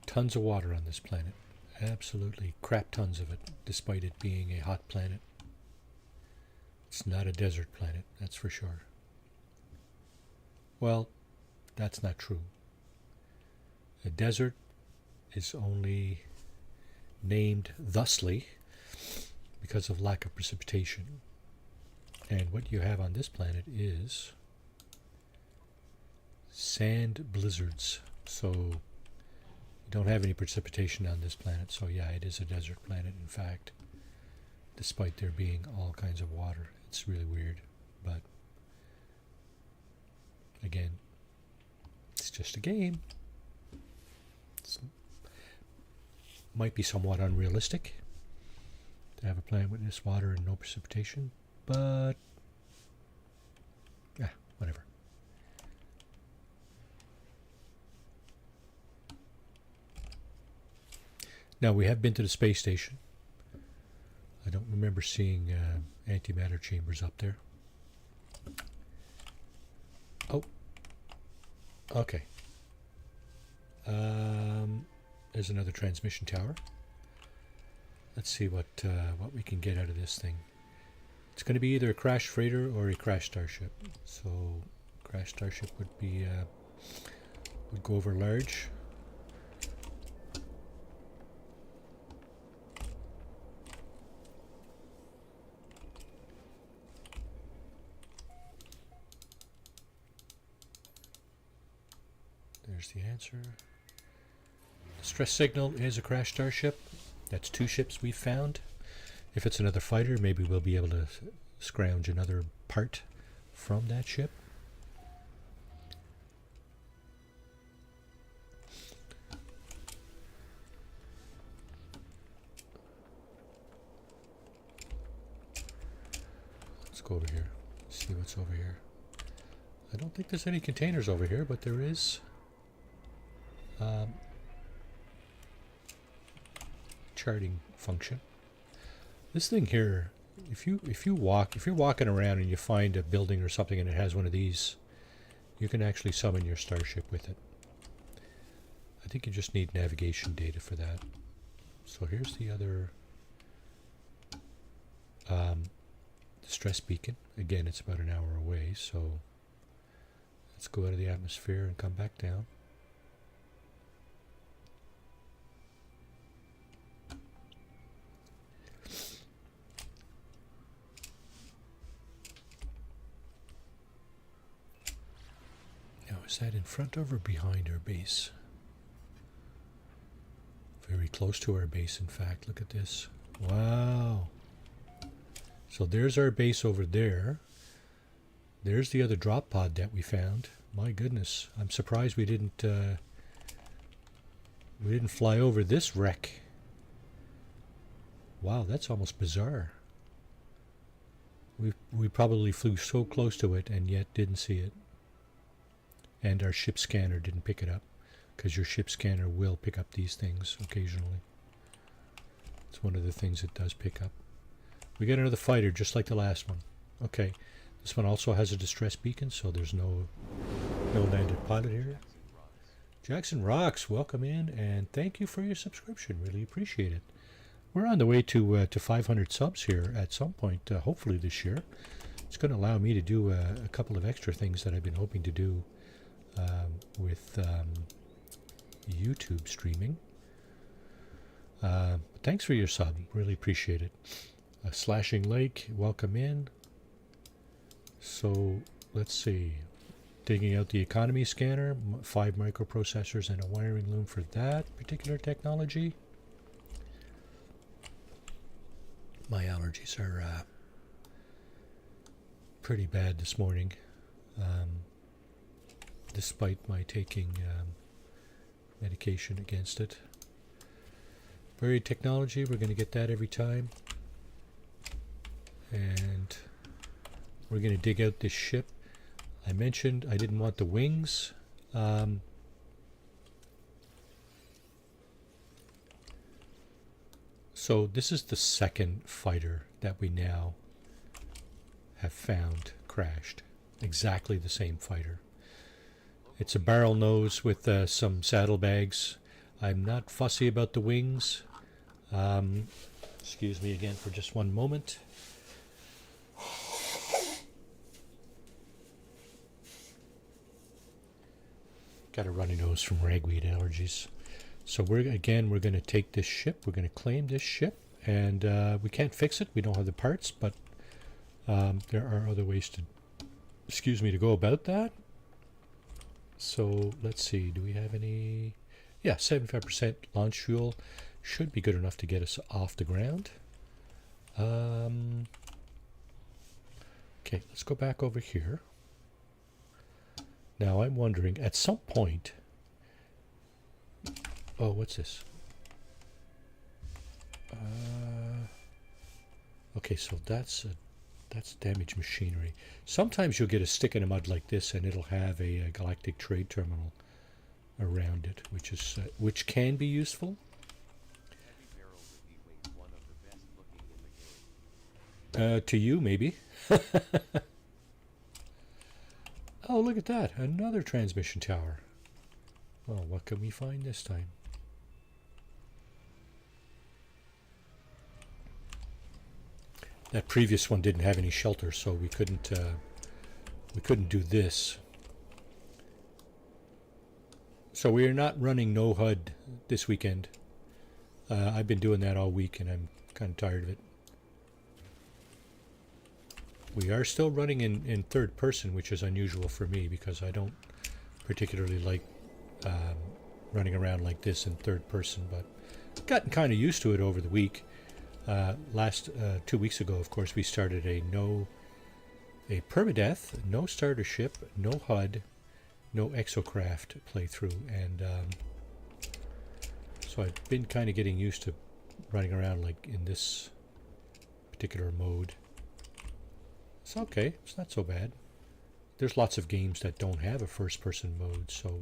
Tons of water on this planet. Absolutely crap tons of it, despite it being a hot planet. It's not a desert planet, that's for sure. Well, that's not true. A desert is only named thusly because of lack of precipitation. And what you have on this planet is sand blizzards. So you don't have any precipitation on this planet. So yeah, it is a desert planet, in fact, despite there being all kinds of water. It's really weird, but again, it's just a game. It might be somewhat unrealistic to have a planet with this water and no precipitation, but yeah, whatever. Now, we have been to the space station. I don't remember seeing antimatter chambers up there. Oh, okay. There's another transmission tower. Let's see what we can get out of this thing. It's going to be either a crash freighter or a crash starship. So, crash starship would be would go over large. There's the answer. Stress signal is a crash starship. That's 2 ships we've found. If it's another fighter, maybe we'll be able to scrounge another part from that ship. Let's go over here. See what's over here. I don't think there's any containers over here, but there is charting function. This thing here, if you're walking around and you find a building or something and it has one of these, you can actually summon your starship with it. I think you just need navigation data for that. So here's the other distress beacon. Again, it's about an hour away, so let's go out of the atmosphere and come back down. Now, is that in front of or behind our base? Very close to our base, in fact. Look at this. Wow. So there's our base over there. There's the other drop pod that we found. My goodness, I'm surprised we didn't fly over this wreck. Wow, that's almost bizarre. We probably flew so close to it and yet didn't see it. And our ship scanner didn't pick it up, because your ship scanner will pick up these things occasionally. It's one of the things it does pick up. We got another fighter, just like the last one. Okay, this one also has a distress beacon, so there's no landed pilot here. Jackson Rocks, welcome in, and thank you for your subscription. Really appreciate it. We're on the way to 500 subs here at some point, hopefully this year. It's going to allow me to do a couple of extra things that I've been hoping to do with YouTube streaming. Thanks for your sub. Really appreciate it. Slashing Lake, welcome in. So let's see. Digging out the economy scanner, 5 microprocessors and a wiring loom for that particular technology. My allergies are pretty bad this morning, despite my taking medication against it. Buried technology, we're going to get that every time. And we're going to dig out this ship. I mentioned I didn't want the wings. So this is the second fighter that we now have found crashed. Exactly the same fighter. It's a barrel nose with some saddlebags. I'm not fussy about the wings. Excuse me again for just one moment. Got a runny nose from ragweed allergies. So we're going to take this ship. We're going to claim this ship, and we can't fix it. We don't have the parts, but there are other ways to go about that. So let's see. Do we have any? Yeah, 75% launch fuel should be good enough to get us off the ground. Okay, let's go back over here. Now I'm wondering, at some point... Oh, what's this? Okay, so that's damaged machinery. Sometimes you'll get a stick in the mud like this, and it'll have a galactic trade terminal around it, which can be useful. Heavy barrel with E-wings, one of the best looking in the game. To you, maybe. Oh, look at that. Another transmission tower. Oh, what can we find this time? That previous one didn't have any shelter, so we couldn't do this. So we are not running no HUD this weekend. I've been doing that all week, and I'm kind of tired of it. We are still running in third person, which is unusual for me because I don't particularly like running around like this in third person, but gotten kind of used to it over the week. 2 weeks ago, of course, we started a permadeath, no starter ship, no HUD, no exocraft playthrough, and so I've been kind of getting used to running around like in this particular mode. It's okay. It's not so bad. There's lots of games that don't have a first-person mode, so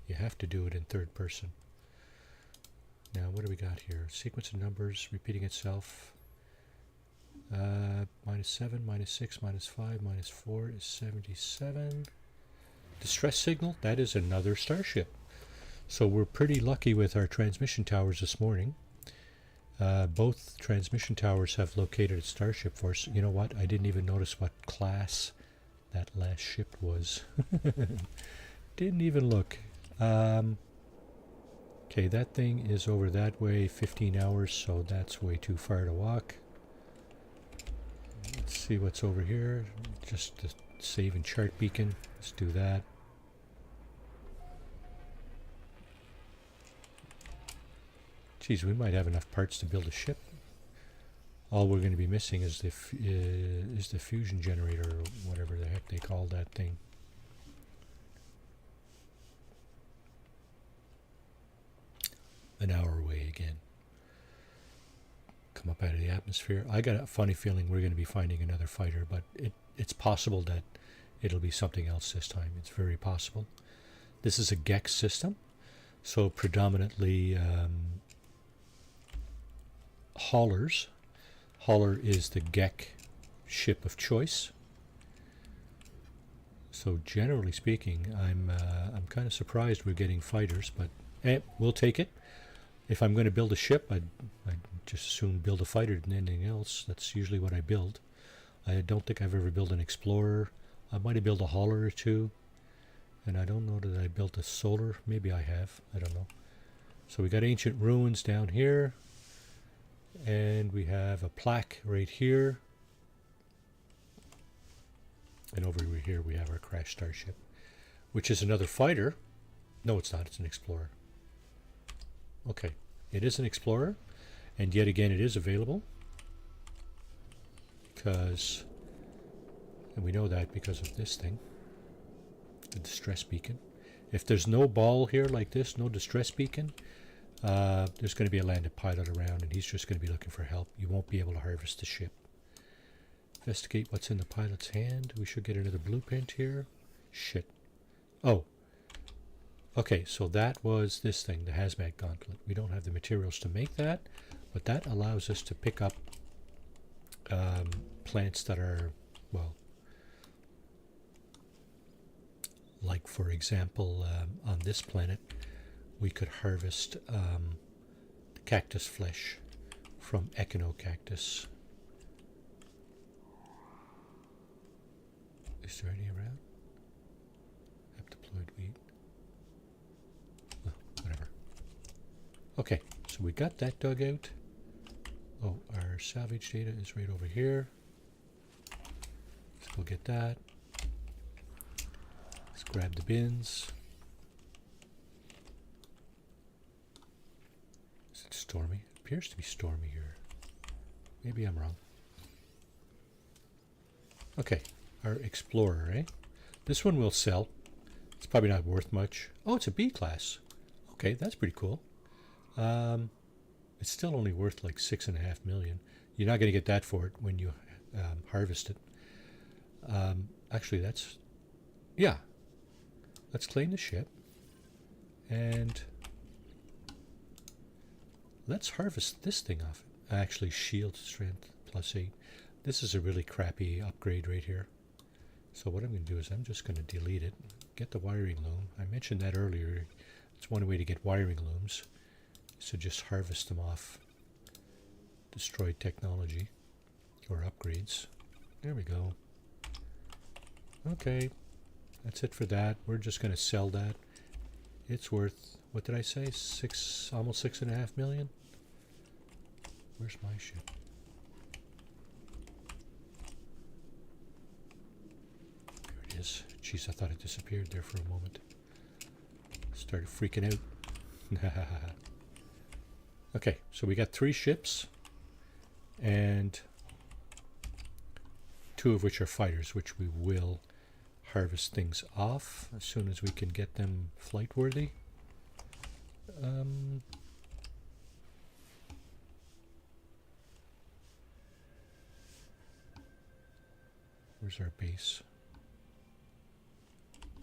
you have to do it in third person. Now, what do we got here? Sequence of numbers repeating itself. -7, -6, -5, -4 is 77. Distress signal, that is another starship. So we're pretty lucky with our transmission towers this morning. Both transmission towers have located a starship for us. You know what? I didn't even notice what class that last ship was. Didn't even look. Okay, that thing is over that way, 15 hours, so that's way too far to walk. Let's see what's over here. Just the save and chart beacon. Let's do that. Geez, we might have enough parts to build a ship. All we're going to be missing is the fusion generator, or whatever the heck they call that thing. An hour away again. Come up out of the atmosphere. I got a funny feeling we're going to be finding another fighter, but it's possible that it'll be something else this time. It's very possible. This is a Gex system, so predominantly haulers. Hauler is the Gek ship of choice. So generally speaking, I'm kind of surprised we're getting fighters, but we'll take it. If I'm going to build a ship, I'd just as soon build a fighter than anything else. That's usually what I build. I don't think I've ever built an explorer. I might have built a hauler or two. And I don't know that I built a solar. Maybe I have. I don't know. So we got ancient ruins down here. And we have a plaque right here. And over here we have our crash starship, which is another fighter. No, it's not. It's an explorer. Okay. It is an explorer. And yet again, it is available. Because, and we know that because of this thing. The distress beacon. If there's no ball here like this, no distress beacon, there's going to be a landed pilot around and he's just going to be looking for help. You won't be able to harvest the ship. Investigate what's in the pilot's hand. We should get another blueprint here. Shit. Oh. Okay, so that was this thing, the hazmat gauntlet. We don't have the materials to make that, but that allows us to pick up plants that are, well, like for example, on this planet, we could harvest cactus flesh from echinocactus. Is there any around? Have deployed wheat. Oh, whatever. Okay, so we got that dug out. Oh, our salvage data is right over here. Let's go get that. Let's grab the bins. Is it stormy? It appears to be stormy here. Maybe I'm wrong. Okay, our Explorer, eh? This one will sell. It's probably not worth much. Oh, it's a B class. Okay, that's pretty cool. It's still only worth like 6.5 million. You're not going to get that for it when you harvest it. Actually, that's... Yeah. Let's claim the ship. And let's harvest this thing off it. Actually, shield strength +8. This is a really crappy upgrade right here. So what I'm going to do is I'm just going to delete it. Get the wiring loom. I mentioned that earlier. It's one way to get wiring looms. So just harvest them off destroyed technology or upgrades. There we go. Okay, that's it for that. We're just going to sell that. It's worth, what did I say? Almost 6.5 million. Where's my ship? There it is. Jeez, I thought it disappeared there for a moment. Started freaking out. Okay, so we got 3 ships, and 2 of which are fighters, which we will harvest things off as soon as we can get them flight worthy. Where's our base?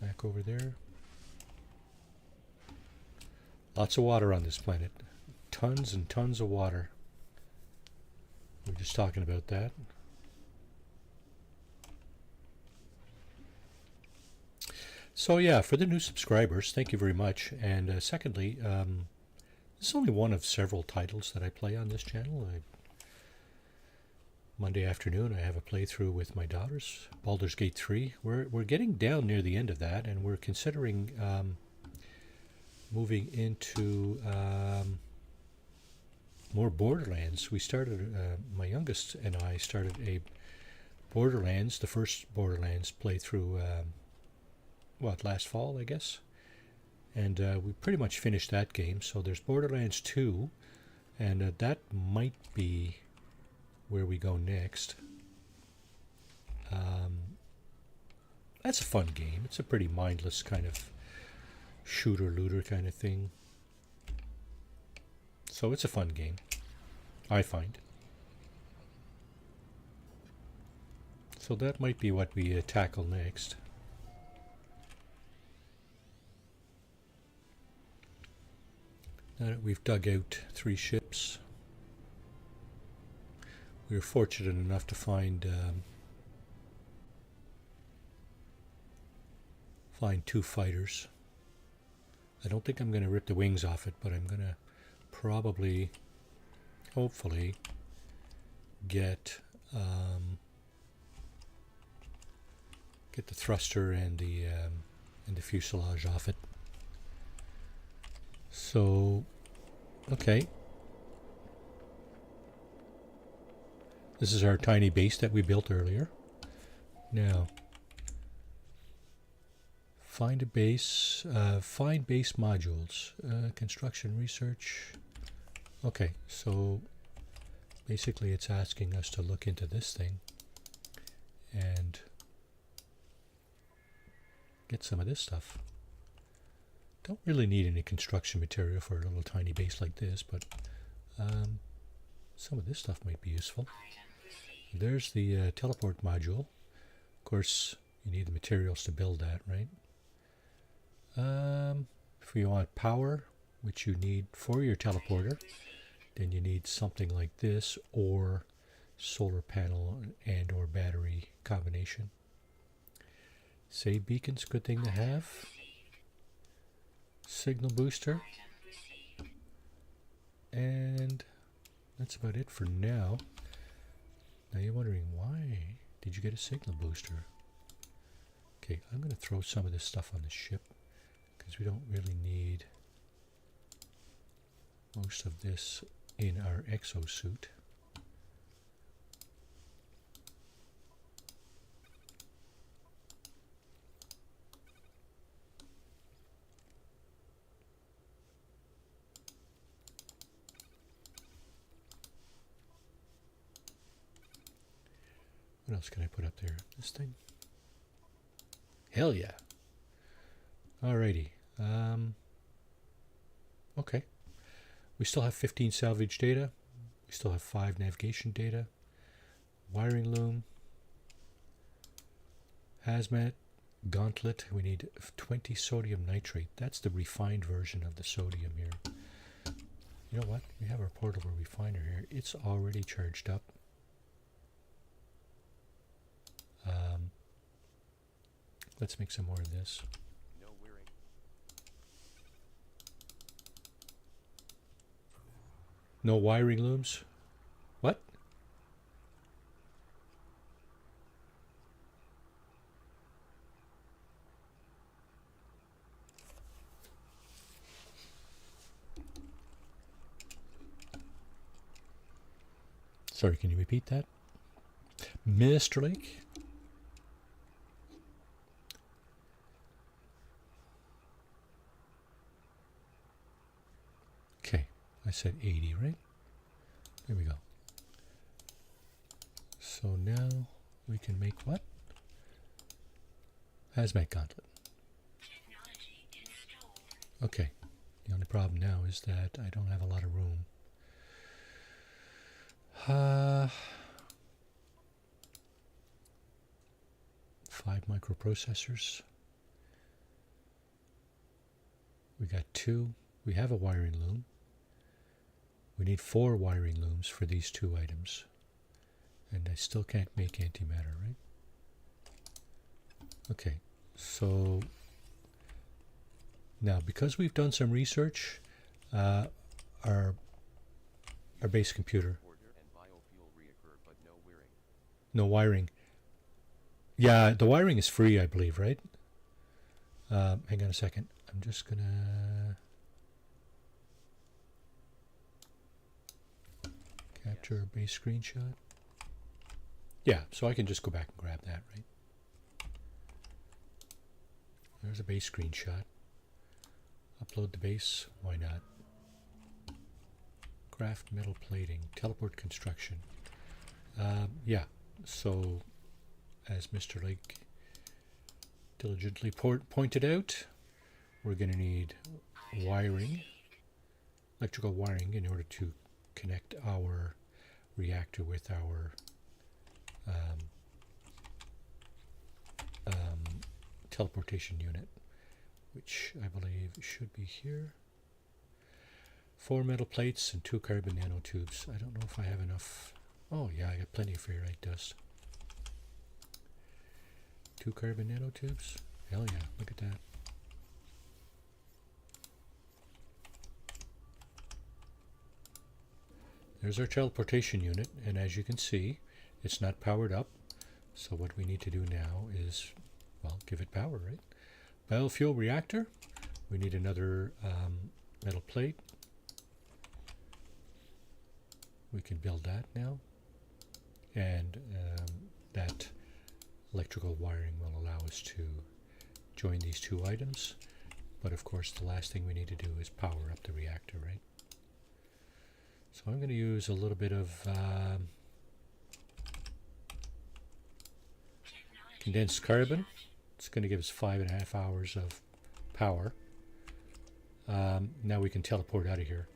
Back over there. Lots of water on this planet. Tons and tons of water. We were just talking about that. So yeah, for the new subscribers, thank you very much. And secondly, this is only one of several titles that I play on this channel. Monday afternoon, I have a playthrough with my daughters, Baldur's Gate 3. We're getting down near the end of that, and we're considering moving into more Borderlands. We started, my youngest and I started a Borderlands, the first Borderlands playthrough, last fall, I guess. And we pretty much finished that game. So there's Borderlands 2, and that might be where we go next. That's a fun game. It's a pretty mindless kind of shooter-looter kind of thing. So it's a fun game, I find. So that might be what we tackle next. Now that we've dug out 3 ships, we were fortunate enough to find 2 fighters. I don't think I'm going to rip the wings off it, but I'm going to probably, hopefully, get the thruster and the and the fuselage off it. So, okay. This is our tiny base that we built earlier. Now, find a base, find base modules, construction research. Okay, so basically it's asking us to look into this thing and get some of this stuff. Don't really need any construction material for a little tiny base like this, but some of this stuff might be useful. There's the teleport module. Of course, you need the materials to build that, right? If you want power, which you need for your teleporter, then you need something like this, or solar panel and or battery combination. Save beacon's a good thing to have. Signal booster. And that's about it for now. Now you're wondering, why did you get a signal booster? Okay, I'm going to throw some of this stuff on the ship because we don't really need most of this in our exosuit. What else can I put up there? This thing? Hell yeah. Alrighty. Okay. We still have 15 salvage data. We still have 5 navigation data. Wiring loom. Hazmat. Gauntlet. We need 20 sodium nitrate. That's the refined version of the sodium here. You know what? We have our portable refiner here. It's already charged up. Let's make some more of this. No wearing. No wiring looms? What? Sorry, can you repeat that? Mr. Lake? Okay, I said 80, right? There we go. So now we can make what? Hazmat gauntlet. Okay, the only problem now is that I don't have a lot of room. 5 microprocessors. We got 2. We have a wiring loom. We need 4 wiring looms for these 2 items. And I still can't make antimatter, right? Okay, so now because we've done some research, our base computer. And biofuel reoccur, but no wearing. No wiring. Yeah, the wiring is free, I believe, right? Hang on a second. I'm just gonna capture a base screenshot. Yeah, so I can just go back and grab that, right? There's a base screenshot. Upload the base. Why not? Craft metal plating. Teleport construction. Yeah, so as Mr. Lake diligently pointed out, we're going to need wiring, electrical wiring, in order to connect our reactor with our teleportation unit, which I believe should be here. 4 metal plates and 2 carbon nanotubes. I don't know if I have enough. Oh yeah, I got plenty of ferrite dust. 2 carbon nanotubes. Hell yeah, look at that. There's our teleportation unit, and as you can see, it's not powered up. So what we need to do now is, well, give it power, right? Biofuel reactor. We need another metal plate. We can build that now. And that electrical wiring will allow us to join these two items. But of course, the last thing we need to do is power up the reactor, right? So I'm going to use a little bit of condensed carbon. It's going to give us 5.5 hours of power. Now we can teleport out of here.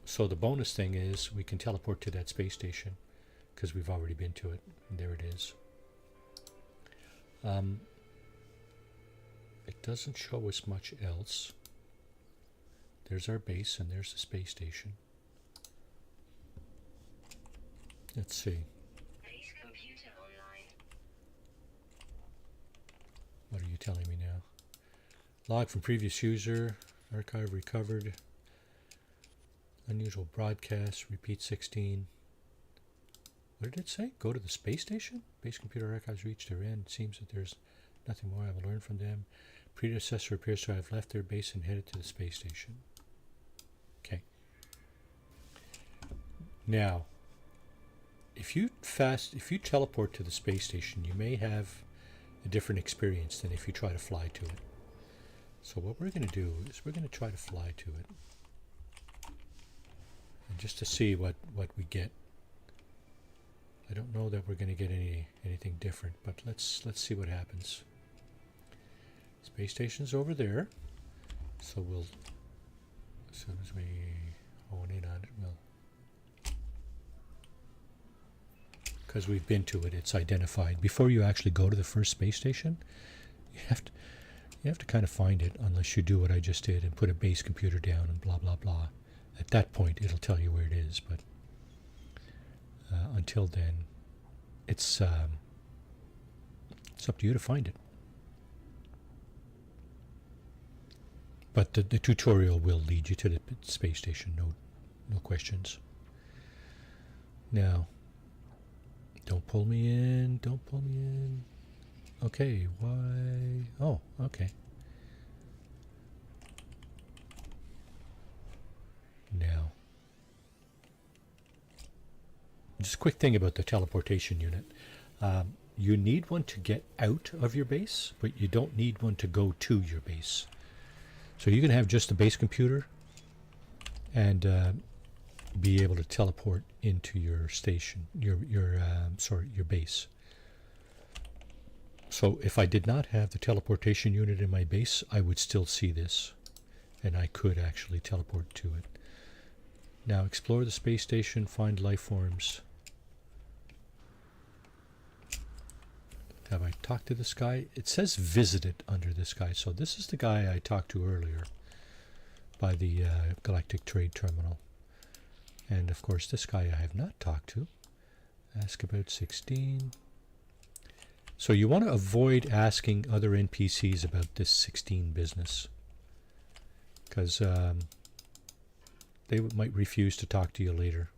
So the bonus thing is we can teleport to that space station because we've already been to it. And there it is. It doesn't show us much else. There's our base and there's the space station. Let's see. Base computer online. What are you telling me now? Log from previous user. Archive recovered. Unusual broadcast. Repeat 16. What did it say? Go to the space station? Base computer archives reached their end. It seems that there's nothing more I have learned from them. Predecessor appears to have left their base and headed to the space station. Okay. Now, if you teleport to the space station, you may have a different experience than if you try to fly to it. So what we're going to do is we're going to try to fly to it, and just to see what we get. I don't know that we're going to get anything different, but let's see what happens. Space station's over there, so we'll, as soon as we hone in on it, we'll, because we've been to it, it's identified. Before you actually go to the first space station, you have to kind of find it, unless you do what I just did and put a base computer down and blah blah blah. At that point, it'll tell you where it is, but until then, it's up to you to find it. But the tutorial will lead you to the space station, no questions. Now, don't pull me in, don't pull me in. Okay, why? Oh, okay. Now, just a quick thing about the teleportation unit. You need one to get out of your base, but you don't need one to go to your base. So you can have just a base computer and be able to teleport into your station, your base. So if I did not have the teleportation unit in my base, I would still see this, and I could actually teleport to it. Now explore the space station, find life forms. Have I talked to this guy? It says visited under this guy, so this is the guy I talked to earlier by the Galactic Trade Terminal. And of course this guy I have not talked to. Ask about 16. So you want to avoid asking other NPCs about this 16 business, because they might refuse to talk to you later.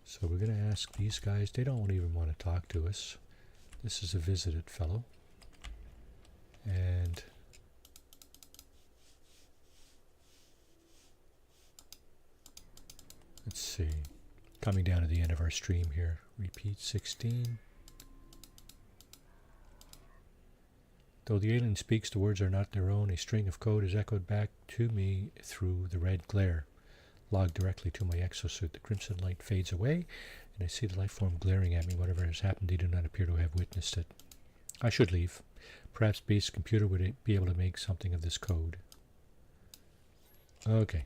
So we're going to ask these guys. They don't even want to talk to us. This is a visited fellow. And let's see. Coming down to the end of our stream here. Repeat 16. Though the alien speaks, the words are not their own. A string of code is echoed back to me through the red glare. Logged directly to my exosuit. The crimson light fades away, and I see the life form glaring at me. Whatever has happened, they do not appear to have witnessed it. I should leave. Perhaps base computer would be able to make something of this code. Okay.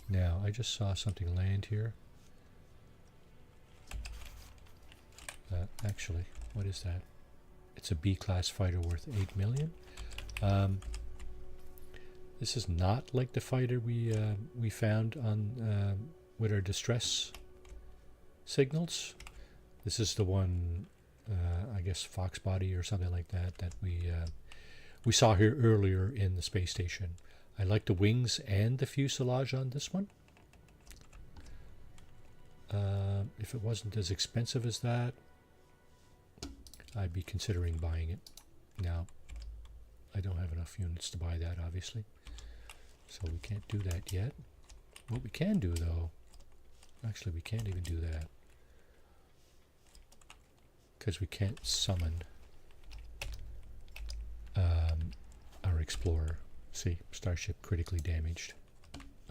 Now, I just saw something land here. Actually, what is that? It's a B-class fighter worth 8 million. This is not like the fighter we found on with our distress signals. This is the one, I guess Fox Body or something like that, that we saw here earlier in the space station. I like the wings and the fuselage on this one. If it wasn't as expensive as that, I'd be considering buying it. Now, I don't have enough units to buy that, obviously. So we can't do that yet. What we can do, though, actually we can't even do that. Because we can't summon our explorer. See, starship critically damaged.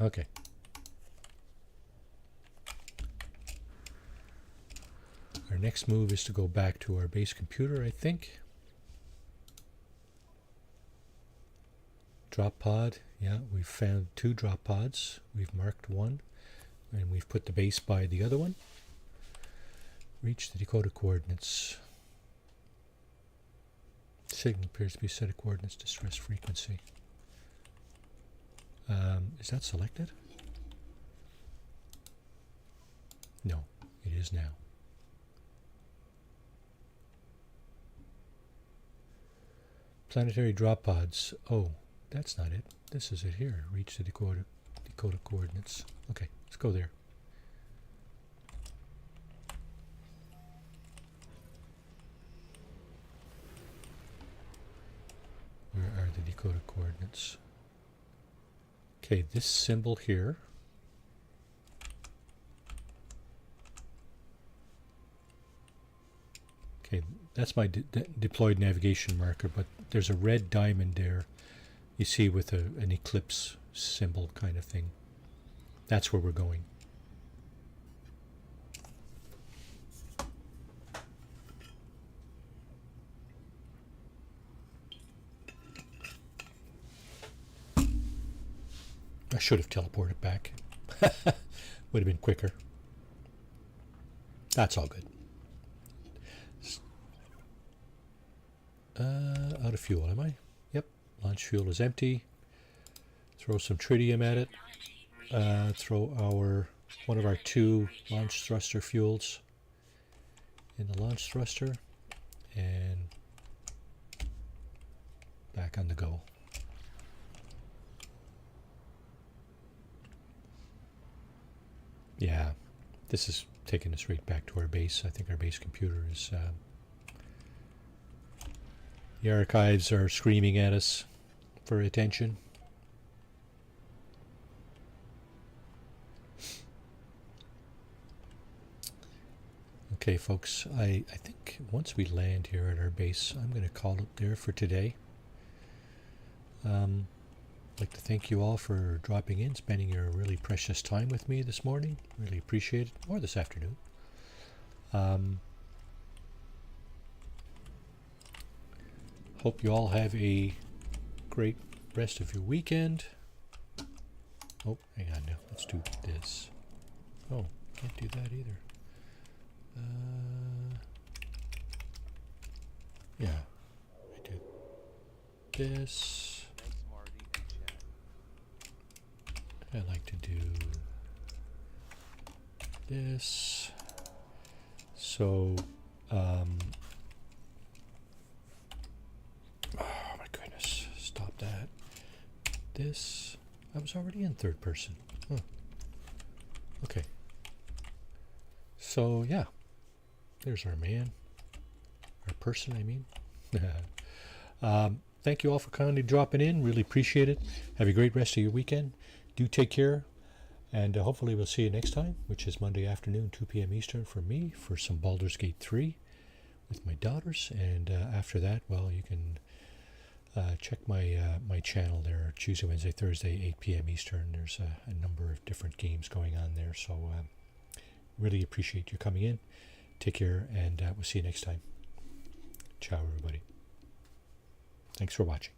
Okay. Our next move is to go back to our base computer, I think. Drop pod. Yeah, we've found 2 drop pods. We've marked one, and we've put the base by the other one. Reach the Dakota coordinates. Signal appears to be set of coordinates, distress frequency. Is that selected? No, it is now. Planetary drop pods. Oh, that's not it. This is it here. Reach the Dakota coordinates. Okay, let's go there. Where are the Dakota coordinates? Okay, this symbol here. Okay, that's my deployed navigation marker, but there's a red diamond there, you see, with an eclipse symbol kind of thing. That's where we're going. I should have teleported back. Would have been quicker. That's all good. Out of fuel, am I? Yep. Launch fuel is empty. Throw some tritium at it. Throw one of our 2 launch thruster fuels in the launch thruster, and back on the go. Yeah, this is taking us right back to our base. I think our base computer is... the archives are screaming at us for attention. Okay, folks, I think once we land here at our base, I'm going to call it there for today. I'd like to thank you all for dropping in, spending your really precious time with me this morning. Really appreciate it, or this afternoon. Hope you all have a great rest of your weekend. Oh, hang on now. Let's do this. Oh, can't do that either. Yeah, I do this. Thanks, Marty and Chad. I like to do this. So, oh my goodness, stop that. This, I was already in third person. Huh. Okay. So, yeah, there's our man, our person, I mean. Thank you all for kindly dropping in. Really appreciate it. Have a great rest of your weekend. Do take care. And hopefully we'll see you next time, which is Monday afternoon, 2 p.m. Eastern for me, for some Baldur's Gate 3 with my daughters. And after that, well, you can check my my channel there, Tuesday, Wednesday, Thursday, 8 p.m. Eastern. There's a number of different games going on there. So really appreciate you coming in. Take care, and we'll see you next time. Ciao, everybody. Thanks for watching.